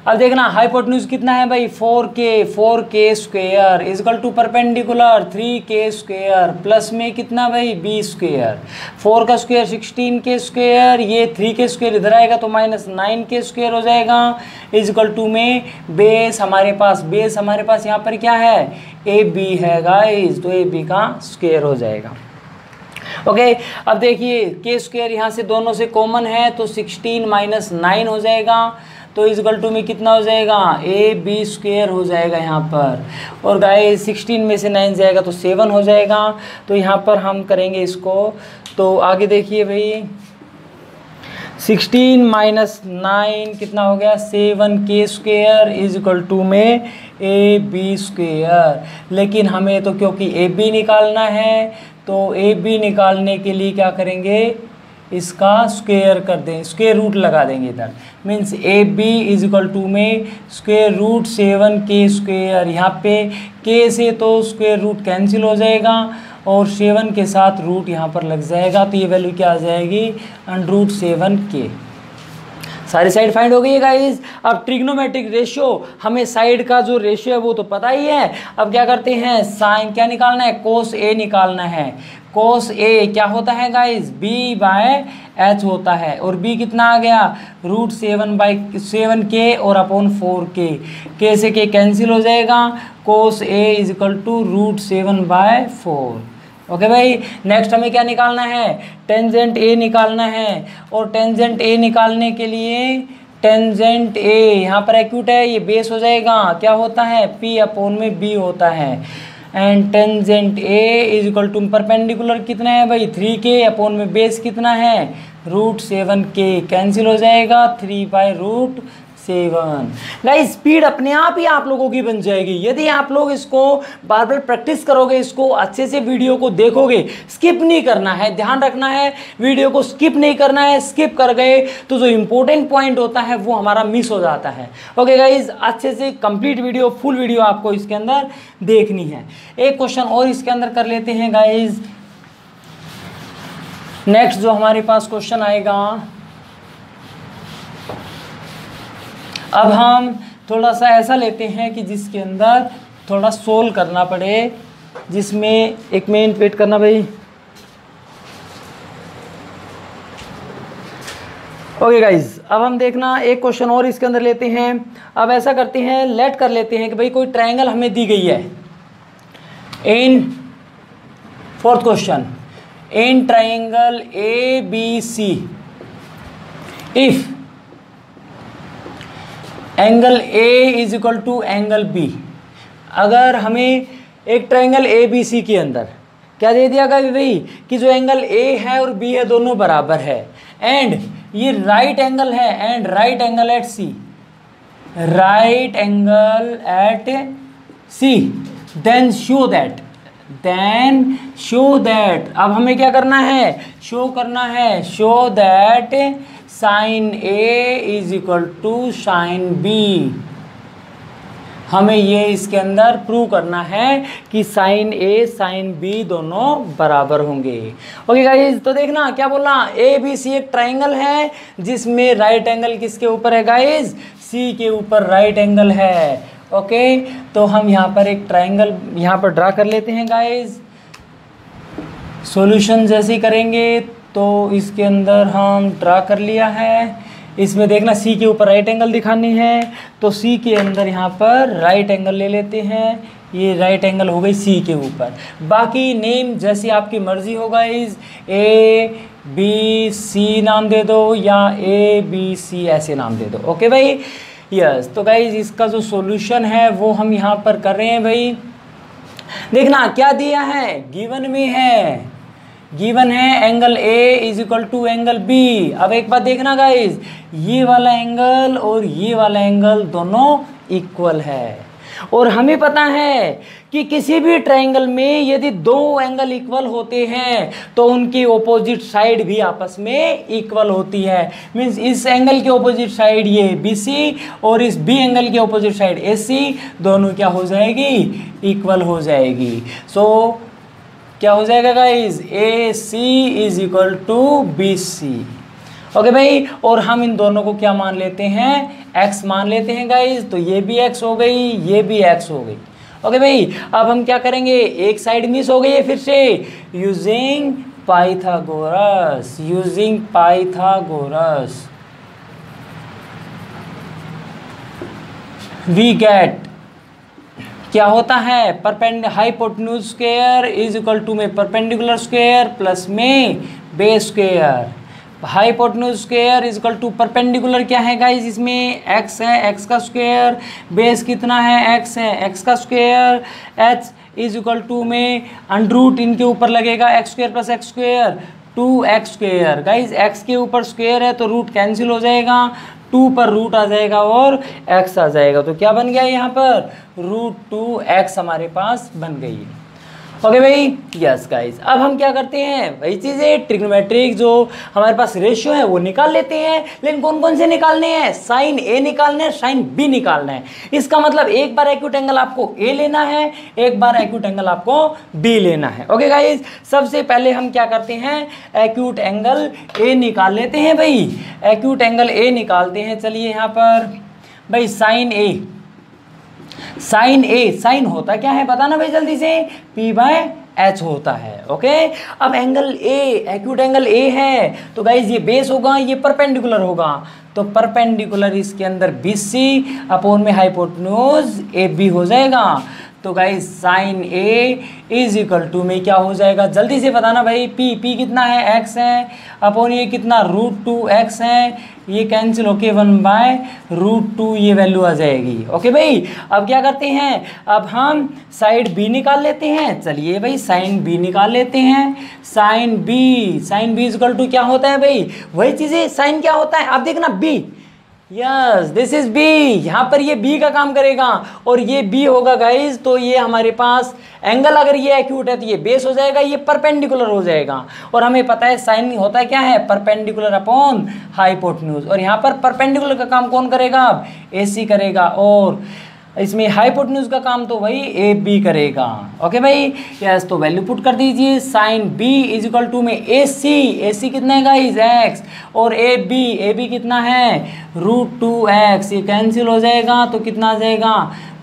अब देखना हाइपोटेन्यूज कितना है भाई, 4K square is equal to perpendicular 3K square plus में कितना भाई, B स्क्वायर। 4 का स्क्वायर 16K स्क्वायर, ये 3K स्क्वायर इधर आएगा तो -9K स्क्वायर हो जाएगा, इज इक्वल टू में बेस हमारे पास यहाँ पर क्या है, AB है गाइज, तो AB का स्क्वायर हो जाएगा। ओके, अब देखिए K स्क्वायर यहाँ से दोनों से कॉमन है तो 16 - 9 हो जाएगा, तो इज इक्वल टू में कितना हो जाएगा, AB स्क्वायर हो जाएगा यहाँ पर, और गाइस 16 में से 9 जाएगा तो 7 हो जाएगा। तो यहाँ पर हम करेंगे इसको, तो आगे देखिए भाई 16 - 9 कितना हो गया, 7K square is equal to में AB स्क्वायर। लेकिन हमें तो क्योंकि AB निकालना है तो AB निकालने के लिए क्या करेंगे, इसका स्क्वायर कर दें, स्क्वायर रूट लगा देंगे इधर, means AB is equal to में स्क्वायर रूट 7K स्क्वायर। यहाँ पे K से तो स्क्वायर रूट कैंसिल हो जाएगा और 7 के साथ रूट यहाँ पर लग जाएगा, तो ये वैल्यू क्या आ जाएगी, √7K। सारी साइड फाइंड हो गई है गाइज। अब ट्रिग्नोमेट्रिक रेशियो, हमें साइड का जो रेशियो है वो तो पता ही है। अब क्या करते हैं, साइन क्या निकालना है, कोस ए निकालना है। कोस ए क्या होता है गाइज, B/H होता है, और B कितना आ गया, √7K और अपॉन 4K, K से K कैंसिल हो जाएगा, कोस ए इज इक्वल टू √7/4। ओके भाई, नेक्स्ट हमें क्या निकालना है, टेंजेंट ए निकालना है, और टेंजेंट ए निकालने के लिए टेंजेंट ए यहाँ पर एक्यूट है, ये बेस हो जाएगा, क्या होता है, P अपॉन में B होता है, and tangent A is equal to perpendicular कितना है भाई, 3K अपॉन में बेस कितना है, √7K कैंसिल हो जाएगा, 3/√7। गाइस स्पीड अपने आप ही आप लोगों की बन जाएगी यदि आप लोग इसको बार बार प्रैक्टिस करोगे, इसको अच्छे से वीडियो को देखोगे, स्किप नहीं करना है, ध्यान रखना है वीडियो को स्किप नहीं करना है। स्किप कर गए तो जो इंपॉर्टेंट पॉइंट होता है वो हमारा मिस हो जाता है। ओके गाइज, अच्छे से कंप्लीट वीडियो, फुल वीडियो आपको इसके अंदर देखनी है। एक क्वेश्चन और इसके अंदर कर लेते हैं गाइज। नेक्स्ट जो हमारे पास क्वेश्चन आएगा, अब हम थोड़ा सा ऐसा लेते हैं कि जिसके अंदर थोड़ा सोल्व करना पड़े, जिसमें एक मिनट वेट करना भाई। ओके गाइज, अब हम देखना एक क्वेश्चन और इसके अंदर लेते हैं। अब ऐसा करते हैं, लेट कर लेते हैं कि भाई कोई ट्रायंगल हमें दी गई है in fourth question, in triangle A B C if angle A is equal to angle B. अगर हमें एक ट्रायंगल ए बी सी के अंदर क्या दे दिया गया भाई कि जो एंगल ए है और बी है दोनों बराबर है, एंड ये राइट एंगल है, and right angle at C, right angle at C, then show that, अब हमें क्या करना है, शो करना है, show that sine A is equal to sine B. हमें ये इसके अंदर प्रूव करना है कि साइन ए साइन बी दोनों बराबर होंगे। ओके गाइज, तो देखना क्या बोलना, ए बी सी एक ट्रायंगल है जिसमें राइट एंगल किसके ऊपर है गाइज, सी के ऊपर राइट एंगल है। ओके, तो हम यहाँ पर एक ट्रायंगल यहाँ पर ड्रा कर लेते हैं गाइज। सॉल्यूशन जैसे ही करेंगे तो इसके अंदर हम ड्रा कर लिया है। इसमें देखना सी के ऊपर राइट एंगल दिखानी है, तो सी के अंदर यहाँ पर राइट एंगल ले लेते हैं। ये राइट एंगल हो गई सी के ऊपर। बाकी नेम जैसी आपकी मर्जी होगा, इस ए बी सी नाम दे दो या ए बी सी ऐसे नाम दे दो। ओके भाई, यस। तो गाइज इसका जो सॉल्यूशन है वो हम यहाँ पर कर रहे हैं भाई। देखना क्या दिया है, गिवन में है, गिवन है angle A is equal to angle B. अब एक बात देखना गाइज, ये वाला एंगल और ये वाला एंगल दोनों इक्वल है, और हमें पता है कि किसी भी ट्रायंगल में यदि दो एंगल इक्वल होते हैं तो उनकी ऑपोजिट साइड भी आपस में इक्वल होती है। मीन्स इस एंगल के ऑपोजिट साइड ये BC और इस बी एंगल के ऑपोजिट साइड AC दोनों क्या हो जाएगी, इक्वल हो जाएगी। सो क्या हो जाएगा guys, AC is equal to BC। Okay भाई, और हम इन दोनों को क्या मान लेते हैं, x मान लेते हैं गाइज। तो ये भी x हो गई, ये भी x हो गई। ओके भाई, अब हम क्या करेंगे, एक साइड मिस हो गई है फिर से, using Pythagoras, using Pythagoras we get क्या होता है, hypotenuse square is equal to में परपेंडिकुलर स्क्वायर प्लस में base square. Hypotenuse square is equal to perpendicular क्या है गाइज, इसमें x है, x का स्क्वायर, बेस कितना है, x है, x का square, h is equal to में अंडरूट इनके ऊपर लगेगा x square plus x square 2x square. Guys x के ऊपर स्क्वायर है तो रूट कैंसिल हो जाएगा, 2 पर रूट आ जाएगा और x आ जाएगा। तो क्या बन गया यहाँ पर, रूट 2x हमारे पास बन गई है। ओके भाई, यस गाइज। अब हम क्या करते हैं, वही चीज़ें ट्रिग्नोमेट्रिक जो हमारे पास रेशियो है वो निकाल लेते हैं। लेकिन कौन कौन से निकालने हैं, साइन ए निकालना है, साइन बी निकालना है। इसका मतलब एक बार एक्यूट एंगल आपको ए लेना है, एक बार एक्यूट एंगल आपको बी लेना है। ओके गाइज, सबसे पहले हम क्या करते हैं, एक्यूट एंगल ए निकाल लेते हैं भाई। एक्यूट एंगल ए निकालते हैं। चलिए यहाँ पर भाई sign A, sine A, sign होता क्या है बताना भाई जल्दी से, P/H होता है। ओके, अब angle A, acute angle A है तो गाइज ये बेस होगा, ये परपेंडिकुलर होगा, तो परपेंडिकुलर इसके अंदर BC अपॉन में हाइपोटेन्यूज AB हो जाएगा। तो guys sine A is equal to में क्या हो जाएगा, जल्दी से बताना भाई, P कितना है, x है, अपॉन ये कितना रूट 2x है, ये कैंसिल होके 1/√2 ये वैल्यू आ जाएगी। ओके भाई, अब क्या करते हैं, अब हम साइड B निकाल लेते हैं। चलिए भाई साइन B निकाल लेते हैं। Sine B is equal to क्या होता है भाई, वही चीज़ें, साइन क्या होता है, आप देखना B, yes this is B, यहाँ पर ये B का काम करेगा और ये B होगा गाइज। तो ये हमारे पास एंगल अगर ये एक्यूट है तो ये बेस हो जाएगा, ये परपेंडिकुलर हो जाएगा। और हमें पता है साइन होता है क्या है, परपेंडिकुलर अपॉन हाइपोटेन्यूज। और यहाँ पर परपेंडिकुलर का काम कौन करेगा, अब AC करेगा, और इसमें हाइपोटेन्यूज का काम तो वही AB करेगा। ओके भाई, यस। तो वैल्यू पुट कर दीजिए, sine B is equal to में AC कितना है गाइज, x, और AB कितना है, √2x, ये कैंसिल हो जाएगा तो कितना आ जाएगा,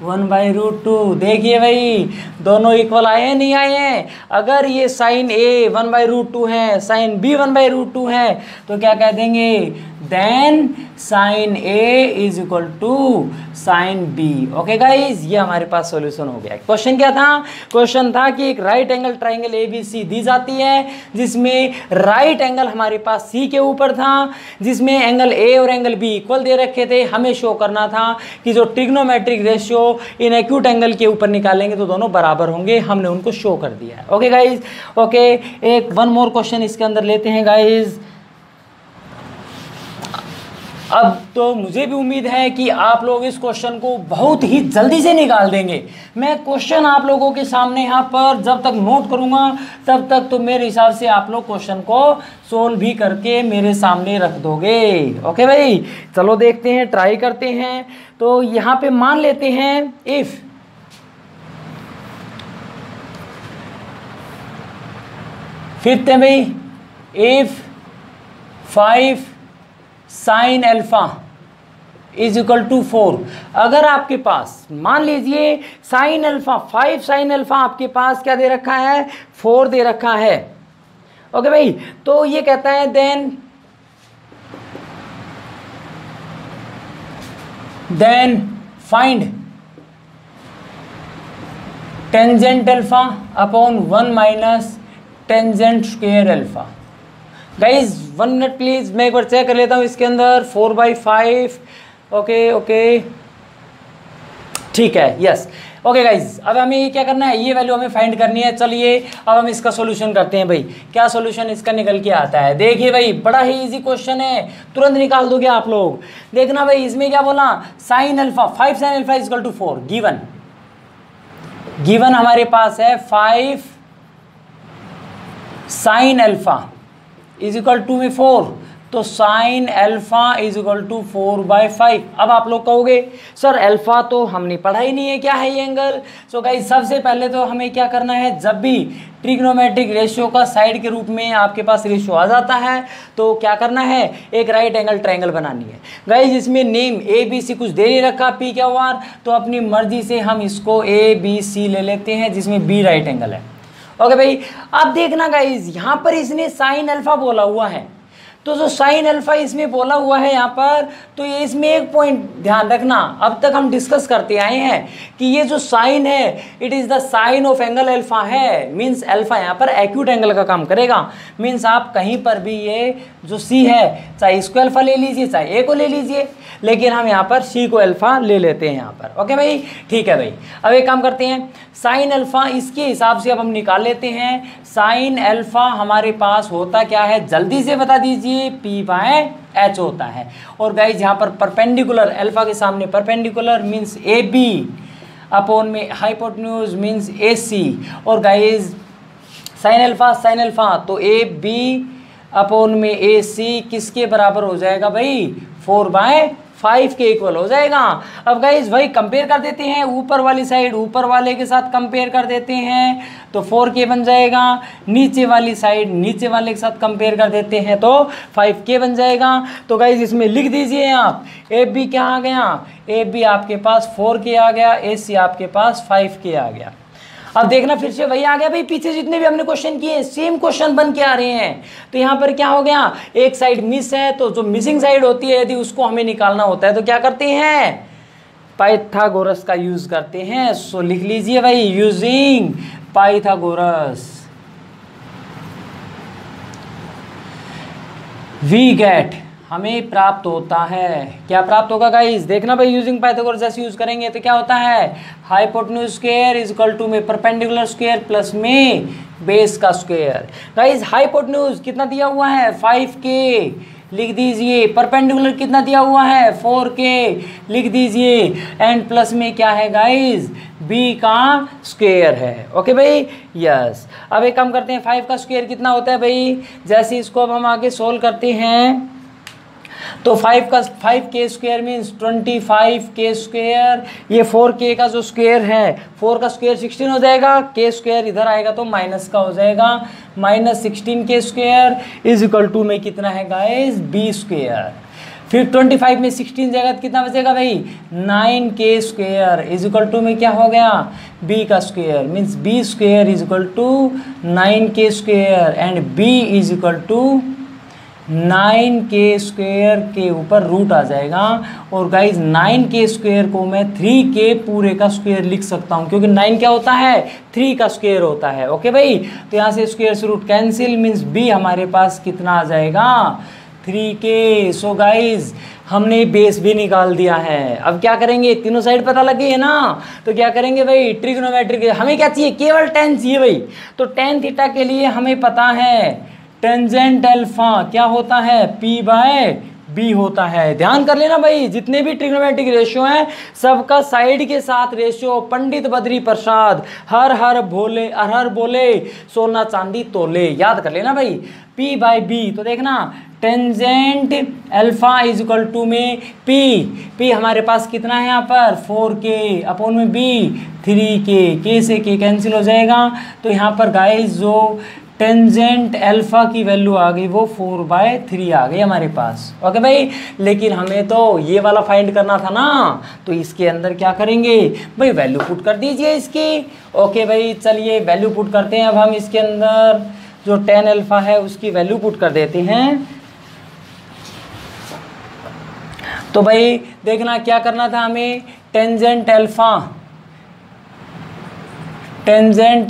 1/√2। देखिए भाई दोनों इक्वल आए हैं नहीं आए हैं। अगर ये साइन ए 1/√2 है, साइन बी 1/√2 है, तो क्या कह देंगे, then sine A is equal to sine B. Okay guys, ये हमारे पास सॉल्यूशन हो गया। क्वेश्चन क्या था? क्वेश्चन था कि एक right angle triangle A B C दी जाती है, जिसमें राइट एंगल हमारे पास सी के ऊपर था, जिसमें एंगल ए और एंगल बी इक्वल दे रखे थे। हमें शो करना था कि जो trigonometric ratio in acute angle के ऊपर निकालेंगे तो दोनों बराबर होंगे। हमने उनको शो कर दिया है। ओके गाइज, ओके, एक वन मोर क्वेश्चन इसके अंदर लेते हैं गाइज। अब तो मुझे भी उम्मीद है कि आप लोग इस क्वेश्चन को बहुत ही जल्दी से निकाल देंगे। मैं क्वेश्चन आप लोगों के सामने यहाँ पर जब तक नोट करूँगा तब तक तो मेरे हिसाब से आप लोग क्वेश्चन को सोल्व भी करके मेरे सामने रख दोगे। ओके भाई, चलो देखते हैं, ट्राई करते हैं। तो यहाँ पे मान लेते हैं इफ़ फिफ्थ है भाई, if 5 sine alpha is equal to 4। अगर आपके पास मान लीजिए साइन अल्फा 5 साइन अल्फा आपके पास क्या दे रखा है, 4 दे रखा है। ओके भाई, तो ये कहता है then find tangent alpha upon 1 minus tangent square alpha. Guys 1 minute please, मैं एक बार चेक कर लेता हूँ इसके अंदर 4/5। ओके ठीक है, यस। ओके गाइज, अब हमें ये क्या करना है, ये वैल्यू हमें फाइंड करनी है। चलिए अब हम इसका सॉल्यूशन करते हैं भाई। क्या सॉल्यूशन इसका निकल के आता है, देखिए भाई, बड़ा ही इजी क्वेश्चन है, तुरंत निकाल दोगे आप लोग। देखना भाई, इसमें क्या बोला, sine alpha 5 sine alpha is equal to 4। Given हमारे पास है 5 sine alpha is equal to में 4, तो sine alpha is equal to 4/5। अब आप लोग कहोगे सर अल्फा तो हमने पढ़ा ही नहीं है, क्या है ये एंगल। सो गाइस, सबसे पहले तो हमें क्या करना है, जब भी ट्रिग्नोमेट्रिक रेशियो का साइड के रूप में आपके पास रेशियो आ जाता है तो क्या करना है, एक राइट एंगल ट्रायंगल बनानी है। गाइस इसमें नेम ABC कुछ दे नहीं रखा, PQR, तो अपनी मर्जी से हम इसको ABC ले लेते हैं, जिसमें B राइट एंगल है। ओके भाई, अब देखना गाइस, यहाँ पर इसने साइन अल्फा बोला हुआ है, तो जो साइन अल्फा इसमें बोला हुआ है यहाँ पर, तो ये इसमें एक पॉइंट ध्यान रखना, अब तक हम डिस्कस करते आए हैं कि ये जो साइन है it is the sine of angle alpha है। मीन्स अल्फा यहाँ पर एक्यूट एंगल का काम करेगा। मीन्स आप कहीं पर भी ये जो सी है, चाहे इसको अल्फा ले लीजिए चाहे ए को ले लीजिए, लेकिन हम यहाँ पर सी को अल्फा ले लेते हैं यहाँ पर। ओके भाई, ठीक है भाई। अब एक काम करते हैं, साइन अल्फा इसके हिसाब से अब हम निकाल लेते हैं। साइन अल्फा हमारे पास होता क्या है, जल्दी से बता दीजिए, P/H होता है। और गाइज यहाँ पर परपेंडिकुलर, अल्फा के सामने परपेंडिकुलर मीन्स AB अपॉन में हाइपोटेन्यूज मीन्स AC। और गाइज साइन अल्फा तो AB अपॉन में AC किसके बराबर हो जाएगा भाई, 4/5 के इक्वल हो जाएगा। अब गाइज भाई कंपेयर कर देते हैं, ऊपर वाली साइड ऊपर वाले के साथ कंपेयर कर देते हैं तो 4K बन जाएगा, नीचे वाली साइड नीचे वाले के साथ कंपेयर कर देते हैं तो 5K बन जाएगा। तो गाइज इसमें लिख दीजिए आप, AB क्या आ गया, AB आपके पास 4K आ गया, AC आपके पास 5K आ गया। अब देखना फिर से वही आ गया भाई, पीछे जितने भी हमने क्वेश्चन किए सेम क्वेश्चन बन के आ रहे हैं। तो यहाँ पर क्या हो गया, एक साइड मिस है, तो जो मिसिंग साइड होती है यदि उसको हमें निकालना होता है तो क्या करते हैं, पाइथागोरस का यूज करते हैं। सो लिख लीजिए भाई, यूजिंग पाइथागोरस वी गेट, हमें प्राप्त होता है, क्या प्राप्त होगा गाइस, देखना भाई, यूजिंग पाइथागोरस जैसे यूज करेंगे तो क्या होता है, hypotenuse square is equal to में परपेंडिकुलर स्क्वायर प्लस में बेस का स्क्वायर। गाइस हाइपोटेन्यूज कितना दिया हुआ है, 5K लिख दीजिए, परपेंडिकुलर कितना दिया हुआ है, 4K लिख दीजिए, एंड प्लस में क्या है गाइस, B का स्क्वायर है। ओके भाई, यस। अब एक काम करते हैं, 5 का स्क्वायर कितना होता है भाई, जैसे इसको अब हम आगे सोल्व करते हैं तो 5K square means 25K square, ये 4K का जो स्क्वायर है, 4 का स्क्वायर 16 हो जाएगा, K स्क्वायर इधर आएगा तो माइनस का हो जाएगा, -16K square is equal to में कितना है गाइस, B स्क्वायर। फिर 25 में 16 जाएगा तो कितना बचेगा भाई 9k² इज इक्वल टू में क्या हो गया b का square means b square is equal to 9k² and b is equal to 9k² के ऊपर रूट आ जाएगा। और गाइज 9k² को मैं 3k पूरे का स्क्वायर लिख सकता हूँ क्योंकि 9 क्या होता है 3 का स्क्वायर होता है। ओके भाई, तो यहाँ से स्क्वायर से रूट कैंसिल मीन्स b हमारे पास कितना आ जाएगा 3k। सो गाइज हमने बेस भी निकाल दिया है। अब क्या करेंगे, तीनों साइड पता लग गई है ना, तो क्या करेंगे भाई ट्रिग्नोमेट्रिक हमें क्या चाहिए केवल tan चाहिए भाई। तो tan थीटा के लिए हमें पता है टेंजेंट अल्फा क्या होता है p/b होता है। ध्यान कर लेना भाई, जितने भी ट्रिग्नोमेट्रिक रेशियो हैं सबका साइड के साथ रेशियो पंडित बद्री प्रसाद हर हर बोले सोना चांदी तोले, याद कर लेना भाई p/b। तो देखना tangent alpha is equal to में p हमारे पास कितना है यहाँ पर 4k अपॉन में b 3k, k से k कैंसिल हो जाएगा। तो यहाँ पर गाइस जो टेंजेंट अल्फा की वैल्यू आ गई वो 4/3 आ गई हमारे पास। ओके भाई, लेकिन हमें तो ये वाला फाइंड करना था ना, तो इसके अंदर क्या करेंगे भाई वैल्यू पुट कर दीजिए इसकी। ओके भाई, चलिए वैल्यू पुट करते हैं। अब हम इसके अंदर जो tan अल्फा है उसकी वैल्यू पुट कर देते हैं। तो भाई देखना क्या करना था हमें, टेंजेंट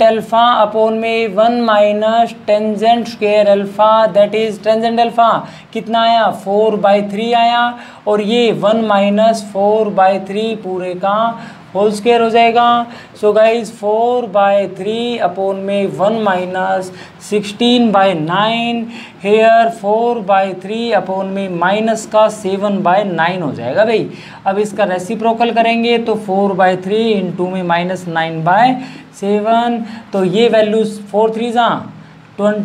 अल्फा अपॉन में 1 minus tangent square alpha that is tangent alpha कितना आया 4/3 आया, और ये 1 माइनस 4/3 पूरे का होल स्क्वायर हो जाएगा। सो गाइज 4/3 अपॉन में 1 माइनस 16/9 हेयर 4/3 अपॉन में माइनस का 7/9 हो जाएगा भाई। अब इसका रेसिप्रोकल करेंगे तो 4/3 इंटू में माइनस 9/7, तो ये वैल्यूज 4 3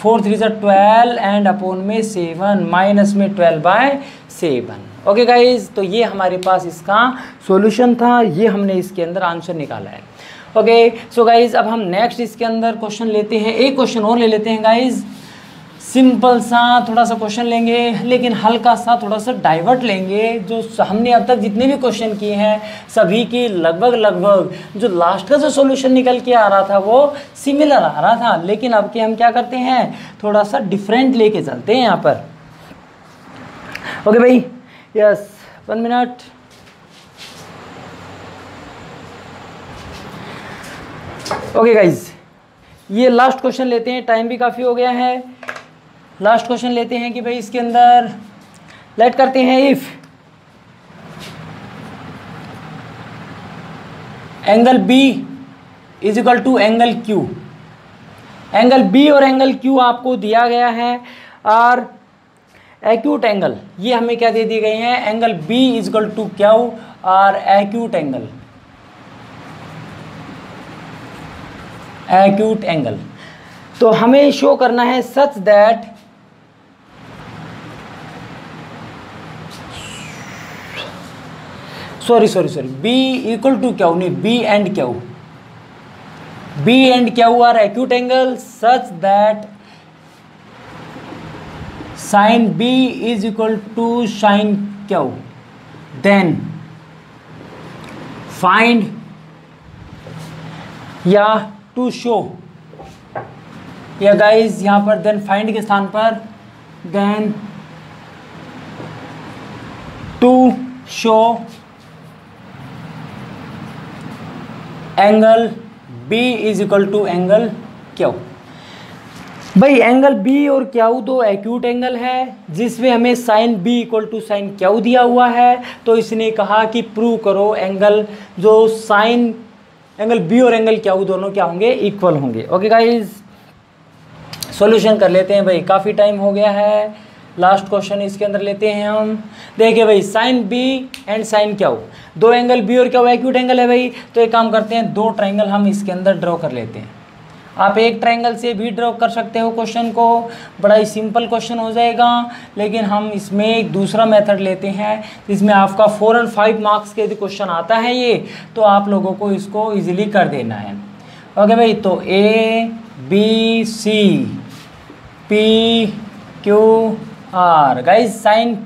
12 एंड अपॉन में 7 माइनस में 12/7। ओके गाइज, तो ये हमारे पास इसका सॉल्यूशन था, ये हमने इसके अंदर आंसर निकाला है। ओके सो गाइज अब हम नेक्स्ट इसके अंदर क्वेश्चन लेते हैं, एक क्वेश्चन और ले लेते हैं गाइज। सिंपल सा थोड़ा सा क्वेश्चन लेंगे लेकिन हल्का सा थोड़ा सा डाइवर्ट लेंगे। जो हमने अब तक जितने भी क्वेश्चन किए हैं सभी की लगभग जो लास्ट का जो सॉल्यूशन निकल के आ रहा था वो सिमिलर आ रहा था, लेकिन अब के हम क्या करते हैं थोड़ा सा डिफरेंट लेके चलते हैं यहाँ पर। ओके भाई, यस 1 मिनट। ओके गाइज, ये लास्ट क्वेश्चन लेते हैं, टाइम भी काफ़ी हो गया है। लास्ट क्वेश्चन लेते हैं कि भाई इसके अंदर लेट करते हैं if angle B is equal to angle Q। Angle B और एंगल Q आपको दिया गया है और एक्यूट एंगल ये हमें क्या दे दी गई है, angle B is equal to Q और एक्यूट एंगल। तो हमें शो करना है such that sorry B equal to Q नहीं B and Q are acute angle such that sin B is equal to sin Q, then find या to show yeah guys यहाँ पर then find के स्थान पर then to show angle B is equal to angle Q। भाई एंगल B और Q दो एक्यूट एंगल है जिसमें हमें sine B equal to sine Q दिया हुआ है। तो इसने कहा कि प्रूव करो एंगल जो साइन एंगल B और एंगल Q दोनों क्या होंगे इक्वल होंगे। ओके गाइज, सॉल्यूशन कर लेते हैं भाई, काफ़ी टाइम हो गया है। लास्ट क्वेश्चन इसके अंदर लेते हैं हम। देखिए भाई sine B and sine Q दो एंगल B और Q एक्यूट एंगल है भाई। तो एक काम करते हैं, दो ट्राइंगल हम इसके अंदर ड्रॉ कर लेते हैं। आप एक ट्रायंगल से भी ड्रॉ कर सकते हो क्वेश्चन को, बड़ा ही सिंपल क्वेश्चन हो जाएगा। लेकिन हम इसमें एक दूसरा मेथड लेते हैं जिसमें आपका 4 और 5 मार्क्स के यदि क्वेश्चन आता है ये, तो आप लोगों को इसको इजीली कर देना है। ओके भाई, तो A B C P Q R guys sine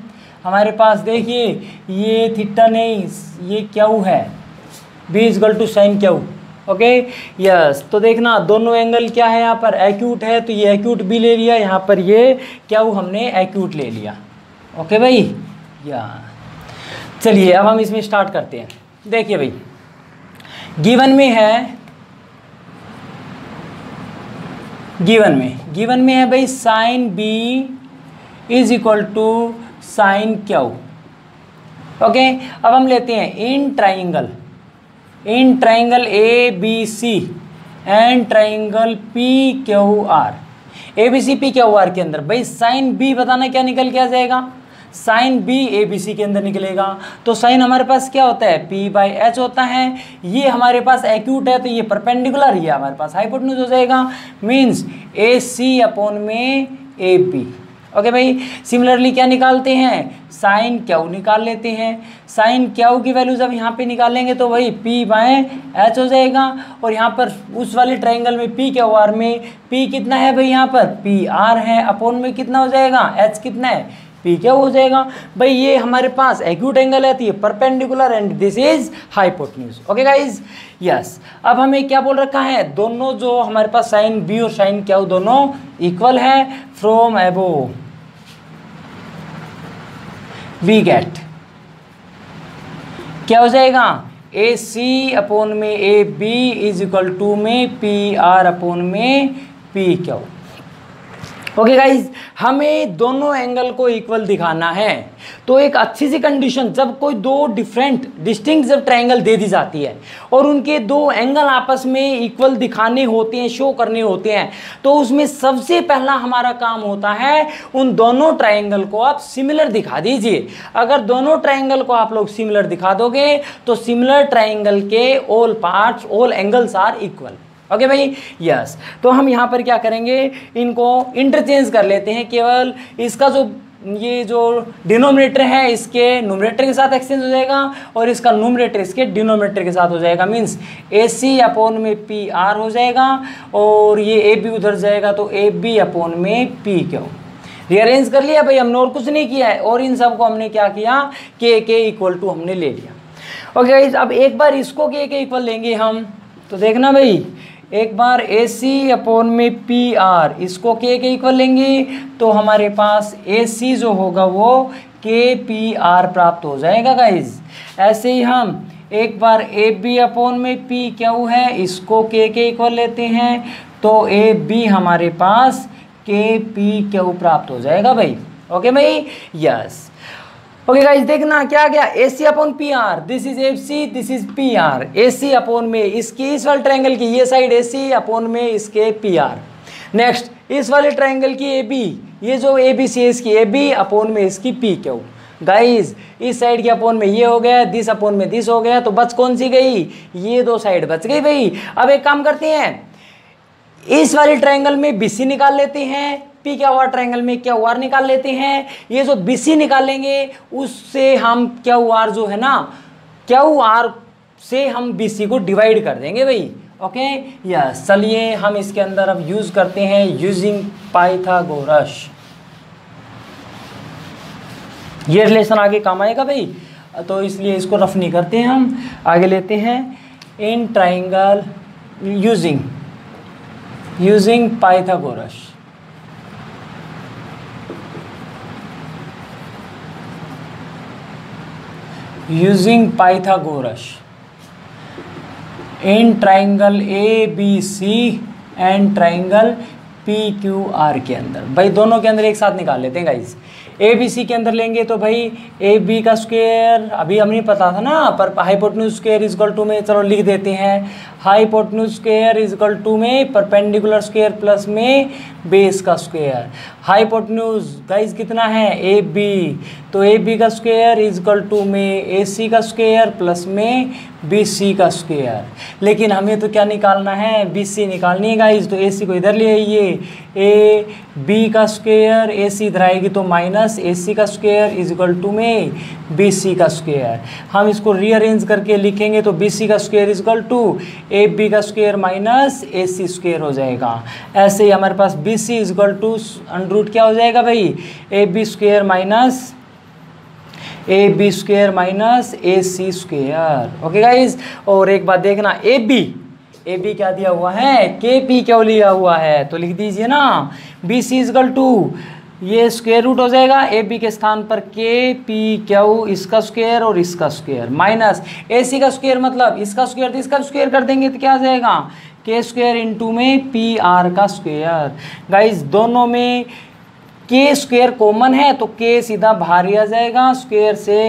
हमारे पास देखिए ये थीटा नहीं, ये क्यू है, B is equal to sine Q. Okay yes, तो देखना दोनों एंगल क्या है यहाँ पर एक्यूट है, तो ये एक्यूट भी ले लिया, यहाँ पर ये क्यू हमने एक्यूट ले लिया। ओके भाई या चलिए अब हम इसमें स्टार्ट करते हैं। देखिए भाई गिवन में है भाई sine B is equal to sine Q. Okay अब हम लेते हैं in triangle A B C and triangle P Q R, A B C P Q R के अंदर भाई साइन बी बताना क्या निकल के आ जाएगा, sine B A B C के अंदर निकलेगा। तो साइन हमारे पास क्या होता है पी बाई एच होता है, ये हमारे पास एक्यूट है तो ये परपेंडिकुलर, ये हमारे पास हाइपोटेन्यूज हो जाएगा, मीन्स ए सी अपॉन में ए बी। ओके भाई सिमिलरली क्या निकालते हैं, साइन क्यू निकाल लेते हैं, साइन क्यू की वैल्यू जब यहाँ पे निकालेंगे तो वही पी बाय एच हो जाएगा, और यहाँ पर उस वाले ट्राइंगल में पी क्यू आर में पी कितना है भाई, यहाँ पर पी आर है, अपॉन में कितना हो जाएगा एच कितना है पी क्यू हो जाएगा। भाई ये हमारे पास एक्यूट एंगल है तो ये perpendicular and this is hypotenuse. Okay guys yes, अब हमें क्या बोल रखा है, दोनों जो हमारे पास साइन बी और साइन क्यू दोनों इक्वल है, फ्रॉम अबोव वी गेट क्या हो जाएगा ए सी अपॉन में A B is equal to में पी आर अपॉन में पी क्यू। ओके गाइज हमें दोनों एंगल को इक्वल दिखाना है, तो एक अच्छी सी कंडीशन जब कोई दो डिफरेंट डिस्टिंक्ट जब ट्रायंगल दे दी जाती है और उनके दो एंगल आपस में इक्वल दिखाने होते हैं, शो करने होते हैं, तो उसमें सबसे पहला हमारा काम होता है उन दोनों ट्रायंगल को आप सिमिलर दिखा दीजिए। अगर दोनों ट्रायंगल को आप लोग सिमिलर दिखा दोगे तो सिमिलर ट्रायंगल के all parts all angles are equal. Okay भाई यस, तो हम यहाँ पर क्या करेंगे, इनको इंटरचेंज कर लेते हैं, केवल इसका जो ये जो डिनोमिनेटर है इसके न्यूमरेटर के साथ एक्सचेंज हो जाएगा और इसका न्यूमरेटर इसके डिनोमिनेटर के साथ हो जाएगा, मीन्स ए सी अपॉन में पी आर हो जाएगा और ये ए बी उधर जाएगा तो ए बी अपॉन में पी क्यू। रीअरेंज कर लिया भाई हमने और कुछ नहीं किया है, और इन सबको हमने क्या किया के इक्वल टू हमने ले लिया। ओके अब एक बार इसको के इक्वल लेंगे हम, तो देखना भाई एक बार ए सी अपॉन में पी आर इसको के इक्वल लेंगे तो हमारे पास ए सी जो होगा वो के पी आर प्राप्त हो जाएगा गाइज। ऐसे ही हम एक बार ए बी अपॉन में पी क्यू है इसको के इक्वल लेते हैं तो ए बी हमारे पास के पी क्यू प्राप्त हो जाएगा भाई। ओके भाई यस। ओके गाइस देखना क्या गया, A C upon P R, this is F C this is P R, A C upon में इसकी इस वाले ट्रायंगल की ये साइड ए सी अपॉन में इसके पी आर। नेक्स्ट इस वाले ट्रायंगल की ए बी, ये जो ए बी सी इसकी ए बी अपॉन में इसकी पी क्यू। गाइज इस साइड के अपॉन में ये हो गया, दिस अपॉन में दिस हो गया, तो बच कौन सी गई, ये दो साइड बच गई भाई। अब एक काम करते हैं इस वाले ट्रायंगल में बी सी निकाल लेते हैं, पी क्यू आर ट्रायंगल में क्यू आर निकाल लेते हैं, ये जो बी सी निकालेंगे उससे हम क्यू आर जो है ना क्यू आर से हम बी सी को डिवाइड कर देंगे भाई। ओके यस, चलिए हम इसके अंदर अब यूज करते हैं यूजिंग पाइथागोरस। ये रिलेशन आगे काम आएगा भाई, तो इसलिए इसको रफ नहीं करते हैं, हम आगे लेते हैं in triangle using Pythagoras. Using Pythagoras in triangle A B C and triangle P Q R के अंदर, भाई दोनों के अंदर एक साथ निकाल लेते हैं गाइस। ए बी सी के अंदर लेंगे तो भाई ए बी का स्क्वायर अभी हमें पता था ना, पर hypotenuse square is equal to में चलो लिख देते हैं, hypotenuse square is equal to में परपेंडिकुलर स्क्वायर प्लस में बेस का स्क्वायर। हाइपोटेन्यूज गाइस कितना है ए बी, तो ए बी का स्क्वायर इज इक्वल टू में ए सी का स्क्वायर प्लस में बी सी का स्क्वायर। लेकिन हमें तो क्या निकालना है, बी सी निकालनी है गाइस, तो ए सी को इधर ले आइए, ए बी का स्क्वायर ए सी इधर आएगी तो माइनस ए सी का स्क्वायर इज इक्वल टू में बी सी का स्क्वायर। हम इसको रीअरेंज करके लिखेंगे तो बी सी का square is equal to A B का square minus A C square हो जाएगा। ऐसे ही हमारे पास B C is equal to under root क्या हो जाएगा भाई, A B square minus A B square minus A C square. Okay guys, और एक बात देखना, ए बी क्या दिया हुआ है, के पी क्यू लिया हुआ है, तो लिख दीजिए ना बी सी इजकल टू, ये स्क्वायर रूट हो जाएगा ए बी के स्थान पर के पी क्यू इसका स्क्वायर और इसका स्क्वायर माइनस ए सी का स्क्वायर, मतलब इसका स्क्वायर तो इसका स्क्वायर कर देंगे तो क्या आ जाएगा, के स्क्वायर इंटू में पी आर का स्क्वायर। गाइज दोनों में के स्क्वायर कॉमन है तो के सीधा बाहर ही आ जाएगा, स्क्वायर से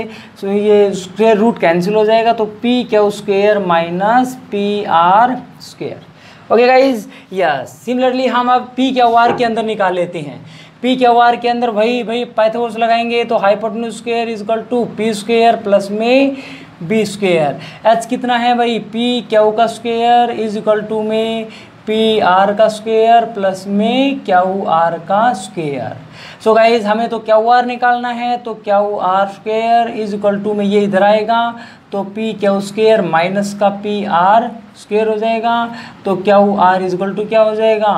ये स्क्वायर रूट कैंसिल हो जाएगा, तो P Q square minus P R square. Okay guys, yes similarly हम अब पी क्यू आर के अंदर निकाल लेते हैं। पी क्यू आर के अंदर भाई पाइथागोरस लगाएंगे तो hypotenuse square is equal to P square plus में बी स्क्वायर। एच कितना है भाई, पी क्यू का स्क्वायर इज इक्वल टू में पी आर का स्क्वायर प्लस में क्यू आर का स्क्वायर। सो गाइज हमें तो क्यू आर निकालना है, तो Q R square is equal to में ये इधर आएगा तो पी क्यू स्क्वायर माइनस का पी आर स्क्वायर हो जाएगा, तो Q R is equal to क्या हो जाएगा,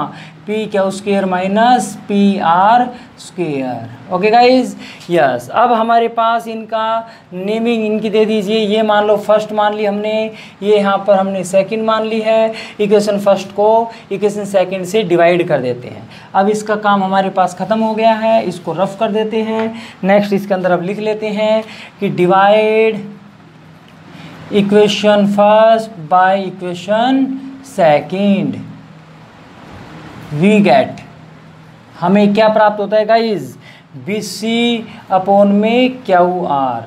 P Q square minus P R square. Okay guys, yes अब हमारे पास इनका नेमिंग इनकी दे दीजिए। ये मान लो फर्स्ट मान ली हमने, ये यहाँ पर हमने सेकंड मान ली है। इक्वेशन फर्स्ट को इक्वेशन सेकंड से डिवाइड कर देते हैं। अब इसका काम हमारे पास ख़त्म हो गया है, इसको रफ कर देते हैं। नेक्स्ट इसके अंदर अब लिख लेते हैं कि divide equation first by equation second, we get, हमें क्या प्राप्त होता है गाइज, बी सी अपॉन में Q R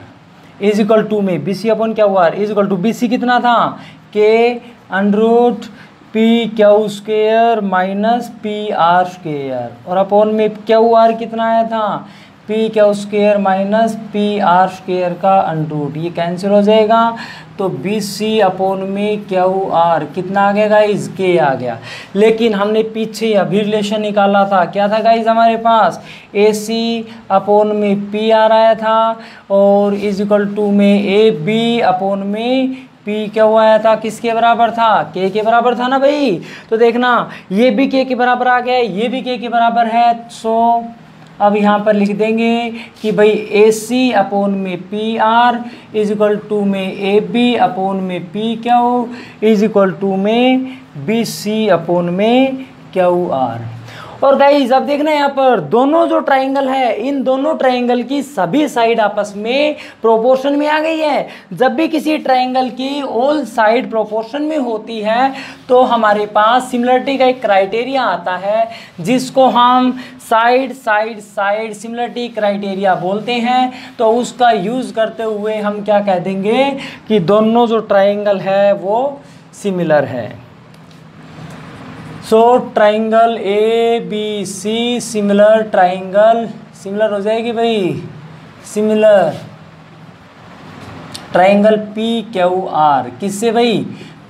is equal to में B C upon Q R is equal to B C कितना था, के under root P Q square minus P R square, और अपॉन में क्यू आर कितना आया था, P Q square minus P R square का अंडरूट, ये कैंसिल हो जाएगा, तो बी सी अपॉन में क्यू आर कितना आ गया गाइज, के आ गया। लेकिन हमने पीछे अभी रिलेशन निकाला था, क्या था गाइज हमारे पास, ए सी अपॉन में पी आर आया था और इज इक्वल टू में ए बी अपॉन में पी क्या हुआ आया था, किसके बराबर था, के बराबर था ना भाई। तो देखना ये भी के बराबर आ गया, ये भी के बराबर है। सो अब यहाँ पर लिख देंगे कि भाई ए सी अपॉन में P R is equal to में ए बी अपॉन में P Q is equal to में बी सी अपॉन में क्यू आर। और गाइज अब देखना यहाँ पर दोनों जो ट्राइंगल है, इन दोनों ट्राइंगल की सभी साइड आपस में प्रोपोर्शन में आ गई है। जब भी किसी ट्राइंगल की ऑल साइड प्रोपोर्शन में होती है तो हमारे पास सिमिलरिटी का एक क्राइटेरिया आता है जिसको हम side side side similarity criteria बोलते हैं। तो उसका यूज़ करते हुए हम क्या कह देंगे कि दोनों जो ट्राइंगल है वो सिमिलर है। So triangle A B C similar, triangle similar हो जाएगी भाई, similar triangle P Q R किससे भाई,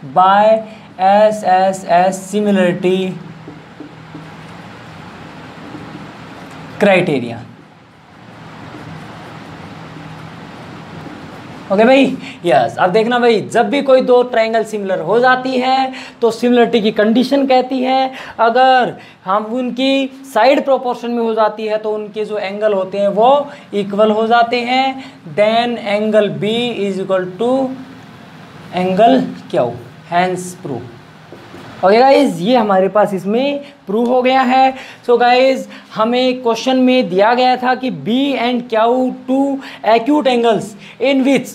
by S S S similarity criteria. Okay भाई, यस अब देखना भाई जब भी कोई दो ट्रायंगल सिमिलर हो जाती है तो सिमिलरिटी की कंडीशन कहती है अगर हम उनकी साइड प्रोपोर्शन में हो जाती है तो उनके जो एंगल होते हैं वो इक्वल हो जाते हैं, then angle B is equal to angle Q, hence proof. Okay guys, ये हमारे पास इसमें प्रूव हो गया है। सो गाइज हमें क्वेश्चन में दिया गया था कि B and Q two acute angles in which,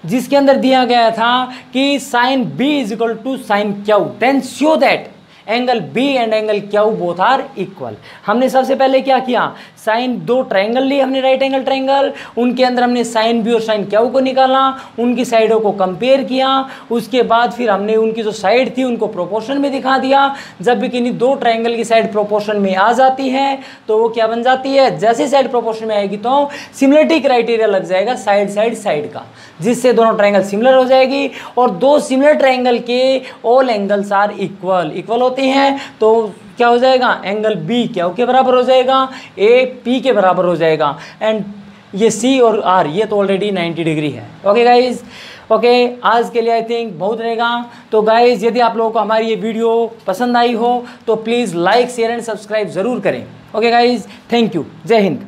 जिसके अंदर दिया गया था कि sine B is equal to sine Q, then show that angle B and angle Q both are equal. हमने सबसे पहले क्या किया, साइन दो ट्रायंगल लिए हमने, राइट एंगल ट्रायंगल, उनके अंदर हमने साइन बी और साइन क्यू को निकाला, उनकी साइडों को कंपेयर किया, उसके बाद फिर हमने उनकी जो साइड थी उनको प्रोपोर्शन में दिखा दिया। जब भी किन्हीं दो ट्रायंगल की साइड प्रोपोर्शन में आ जाती है तो वो क्या बन जाती है, जैसे साइड प्रोपोर्शन में आएगी तो सिमिलरिटी क्राइटेरिया लग जाएगा साइड साइड साइड का, जिससे दोनों ट्रायंगल सिमिलर हो जाएगी। और दो सिमिलर ट्रायंगल के all angles are equal, equal होते हैं तो क्या हो जाएगा, एंगल बी क्यू के बराबर हो जाएगा, ए पी के बराबर हो जाएगा, एंड ये सी और आर ये तो ऑलरेडी 90 डिग्री है। ओके गाइज, ओके आज के लिए आई थिंक बहुत रहेगा। तो गाइज यदि आप लोगों को हमारी ये वीडियो पसंद आई हो तो please like share and subscribe ज़रूर करें। ओके गाइज, थैंक यू, जय हिंद।